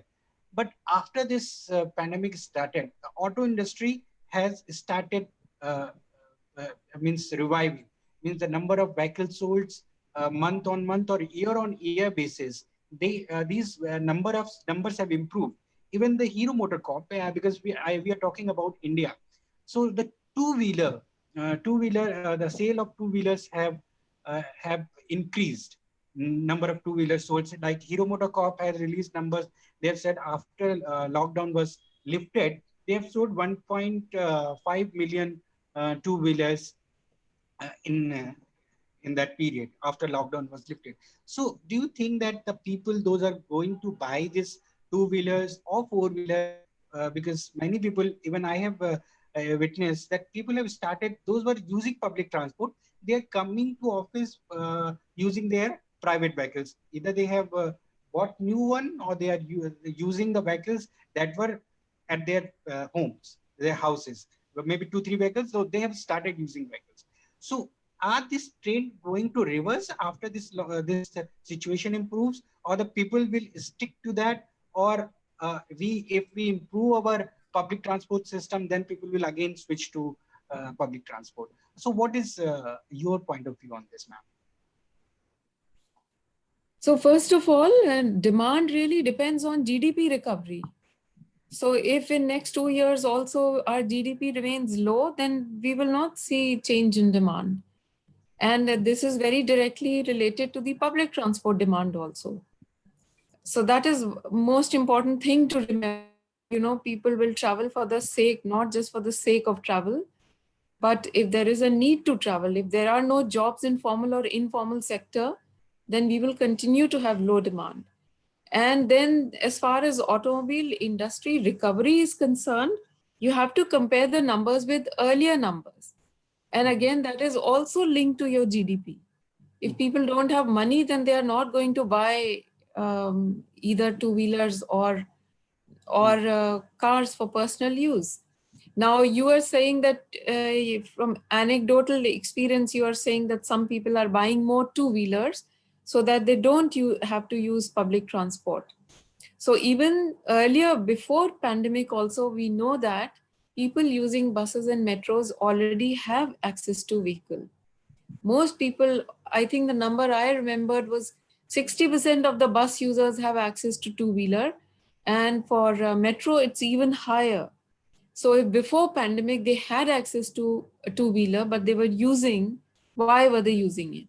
but after this pandemic started, the auto industry has started uh, means reviving. Means the number of vehicles sold month on month or year on year basis, these numbers have improved. Even the Hero MotoCorp, because we are talking about India, so the the sale of two wheelers have increased. Number of two wheelers sold, like Hero MotoCorp has released numbers. They have said after lockdown was lifted, they have sold 1.5 million two wheelers in that period after lockdown was lifted. So do you think that the people, those are going to buy this two wheelers or four wheeler? Because many people, even I have witnessed that people have started, those were using public transport, they are coming to office using their private vehicles. Either they have bought new one, or they are using the vehicles that were at their homes, their houses, maybe 2 3 vehicles, so they have started using vehicles. So are this trend going to reverse after this situation improves, or the people will stick to that, or if we improve our public transport system, then people will again switch to public transport? So what is your point of view on this, ma'am? So first of all, demand really depends on GDP recovery. So if in next 2 years also our GDP remains low, then we will not see change in demand. And this is very directly related to the public transport demand also. So that is most important thing to remember. You know, people will travel for the sake, not just for the sake of travel, but if there is a need to travel, if there are no jobs in formal or informal sector, then we will continue to have low demand. And then as far as automobile industry recovery is concerned, you have to compare the numbers with earlier numbers. And again, that is also linked to your GDP. If people don't have money, then they are not going to buy either two-wheelers or cars for personal use. Now, you are saying that from anecdotal experience, you are saying that some people are buying more two-wheelers so that they don't have to use public transport. So even earlier, before pandemic also, we know that people using buses and metros already have access to vehicle. Most people, I think the number I remembered was 60% of the bus users have access to two-wheeler. And for metro, it's even higher. So if before pandemic, they had access to a two-wheeler, but they were using, why were they using it?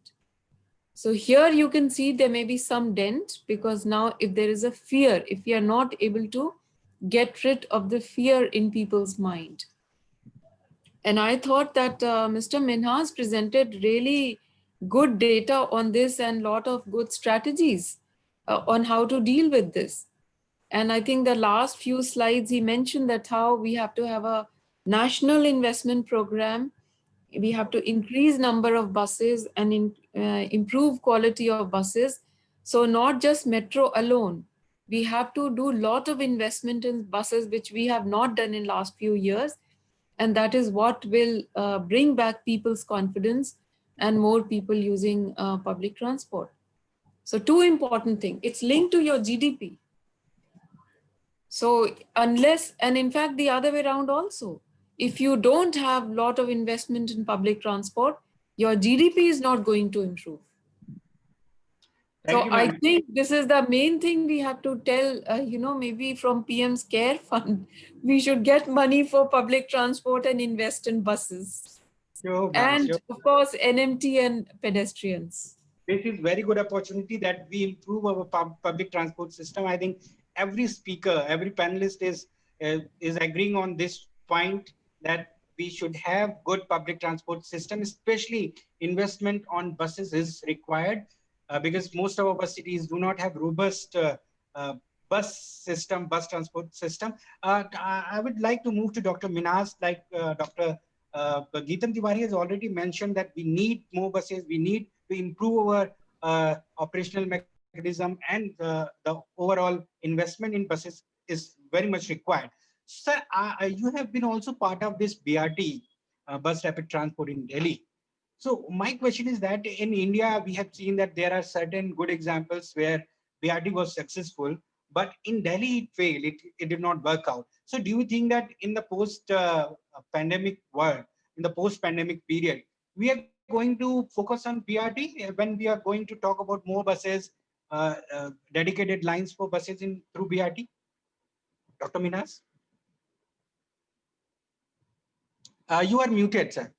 So here you can see there may be some dent, because now if there is a fear, if we are not able to get rid of the fear in people's mind. And I thought that Mr. Minhas presented really good data on this and lot of good strategies on how to deal with this. And I think the last few slides, he mentioned that how we have to have a national investment program. We have to increase number of buses and improve quality of buses. So not just metro alone. We have to do a lot of investment in buses, which we have not done in last few years. And that is what will bring back people's confidence and more people using public transport. So two important things. It's linked to your GDP. So unless, and in fact, the other way around also, if you don't have a lot of investment in public transport, your GDP is not going to improve. So I think this is the main thing we have to tell, maybe from PM's Care Fund, we should get money for public transport and invest in buses. Sure, and of course, NMT and pedestrians. This is very good opportunity that we improve our public transport system. I think every speaker, every panelist is agreeing on this point, that we should have good public transport system, especially investment on buses is required, because most of our cities do not have robust bus transport system. I would like to move to Dr. Minhas. Like Dr. Geetam Tiwari has already mentioned that we need more buses. We need to improve our operational mechanism, and the overall investment in buses is very much required. Sir, you have been also part of this BRT, bus rapid transport in Delhi. So my question is that in India, we have seen that there are certain good examples where BRT was successful, but in Delhi it failed. It did not work out. So do you think that in the post-pandemic world, in the post-pandemic period, we are going to focus on BRT when we are going to talk about more buses, dedicated lines for buses in through BRT? Dr. Minas? You are muted, sir.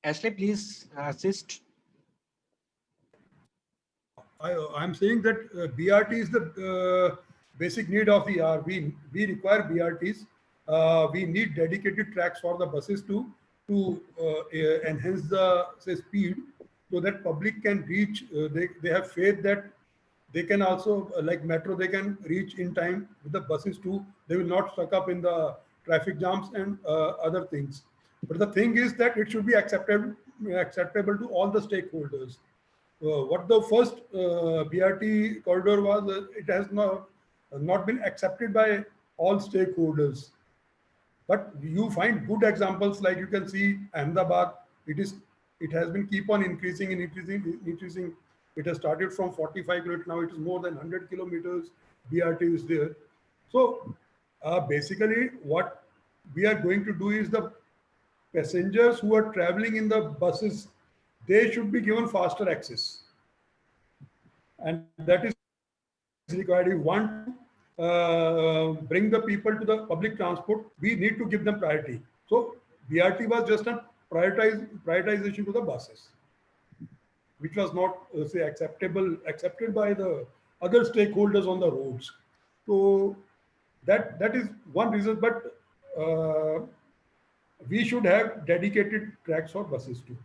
Ashley, please assist. I'm saying that BRT is the basic need of the hour. We require BRTs. We need dedicated tracks for the buses to enhance the speed, so that public can reach. They have faith that they can also, like metro, they can reach in time with the buses too. They will not stuck up in the traffic jams and other things. But the thing is that it should be acceptable to all the stakeholders. What the first BRT corridor was, it has not been accepted by all stakeholders. But you find good examples, like you can see Ahmedabad. It has been keep on increasing. It has started from 45 kilometers, now it is more than 100 kilometers. BRT is there. So basically, what we are going to do is the passengers who are traveling in the buses, they should be given faster access, and that is required. If we want to bring the people to the public transport, we need to give them priority. So BRT was just a prioritization to the buses, which was not accepted by the other stakeholders on the roads. So that is one reason. But we should have dedicated tracks for buses too.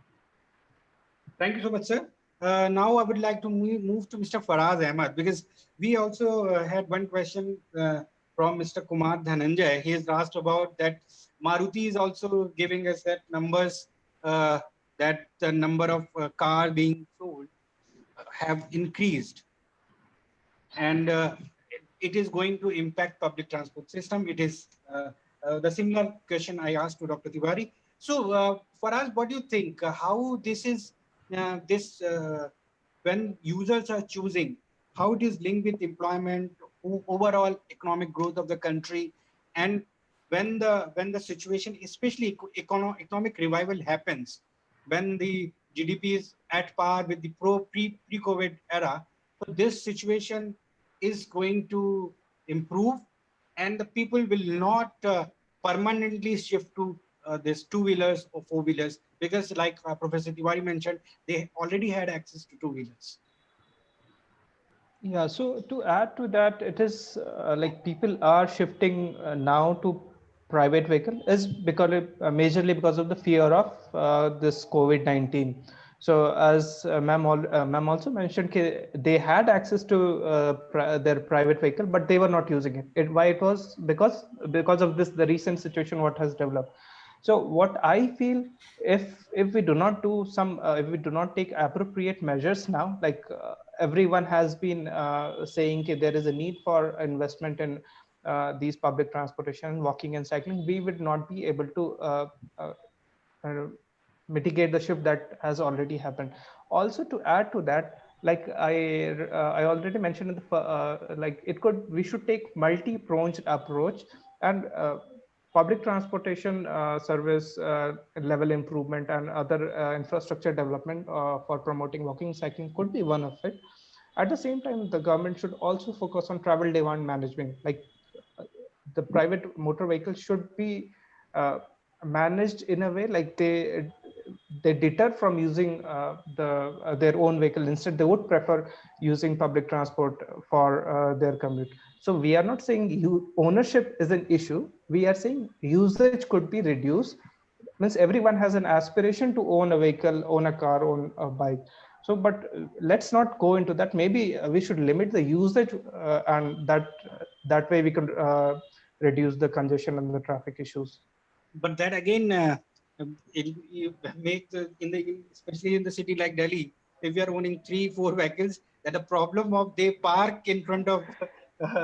Thank you so much, sir. Now I would like to move to Mr. Faraz Ahmad, because we also had one question from Mr. Kumar Dhananjay. He has asked about that Maruti is also giving us that numbers, that the number of cars being sold have increased, and it is going to impact public transport system. It is the similar question I asked to Dr. Tiwari. So Faraz, what do you think? How this is when users are choosing, how it is linked with employment, overall economic growth of the country, and when the situation, especially economic revival happens, when the GDP is at par with the pre-COVID era, so this situation is going to improve, and the people will not permanently shift to this two-wheelers or four-wheelers, because like Professor Tiwari mentioned, they already had access to two-wheelers. Yeah, so to add to that, it is like people are shifting now to private vehicle is because majorly because of the fear of this COVID-19. So as ma'am also mentioned, they had access to their private vehicle, but they were not using it. Why it was? Because of this, the recent situation what has developed. So what I feel, if we do not do some, if we do not take appropriate measures now, like everyone has been saying there is a need for investment in these public transportation, walking and cycling, we would not be able to mitigate the shift that has already happened. Also, to add to that, like I already mentioned, in the, like we should take multi-pronged approach, and public transportation service level improvement and other infrastructure development for promoting walking cycling could be one of it. At the same time, the government should also focus on travel demand management. Like the private motor vehicles should be managed in a way like they deter from using their own vehicle. Instead, they would prefer using public transport for their commute. So we are not saying ownership is an issue. We are saying usage could be reduced means everyone has an aspiration to own a vehicle, own a car, own a bike. So, but let's not go into that. Maybe we should limit the usage, and that way we could reduce the congestion and the traffic issues. But that again, you make especially in the city like Delhi, if you are owning 3-4 vehicles, that the problem of they park in front of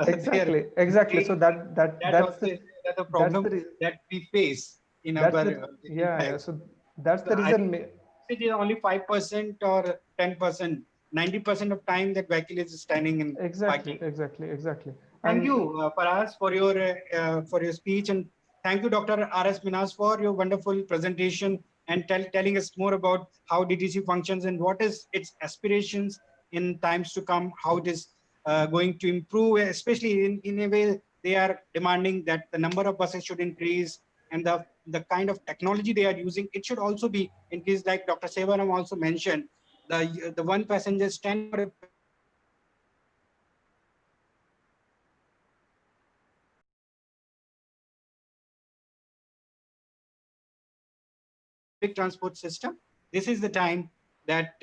exactly. So that's the problem that we face in our yeah. So that's the reason. It is only 5% or 10%. 90% of time that vehicle is standing in exactly. Thank you, Faraz, for your speech, and thank you, Dr. R.S. Minhas, for your wonderful presentation and telling us more about how DTC functions and what is its aspirations in times to come, how it is going to improve, especially in a way they are demanding that the number of buses should increase, and the kind of technology they are using, it should also be increased. Like Dr. Sevaram also mentioned, the one passenger stand for a public transport system. This is the time that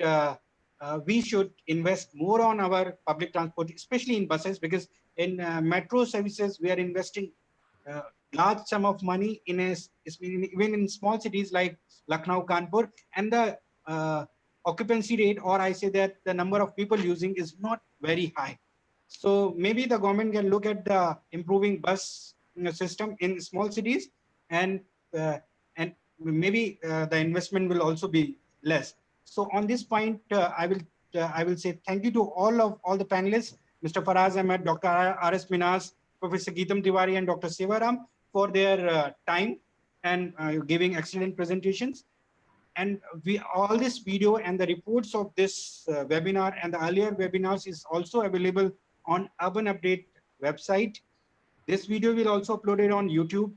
we should invest more on our public transport, especially in buses, because in metro services, we are investing large sum of money even in small cities like Lucknow, Kanpur, and the occupancy rate, or I say that the number of people using is not very high. So maybe the government can look at the improving bus system in small cities, and maybe the investment will also be less. So on this point, I will say thank you to all the panelists, Mr. Faraz Ahmed, Dr. R.S. Minhas, Professor Geetam Tiwari, and Dr. Sevaram, for their time and giving excellent presentations. And all this video and the reports of this webinar and the earlier webinars is also available on Urban Update website. This video will also uploaded on YouTube.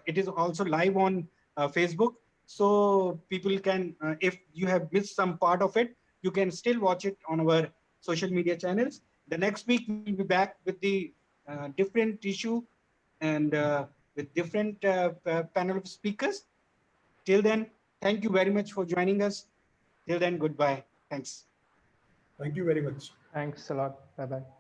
It is also live on Facebook. So people can, if you have missed some part of it, you can still watch it on our social media channels. The next week we'll be back with the different issue and with different panel of speakers. Till then, thank you very much for joining us. Till then, goodbye. Thanks. Thank you very much. Thanks a lot. Bye-bye.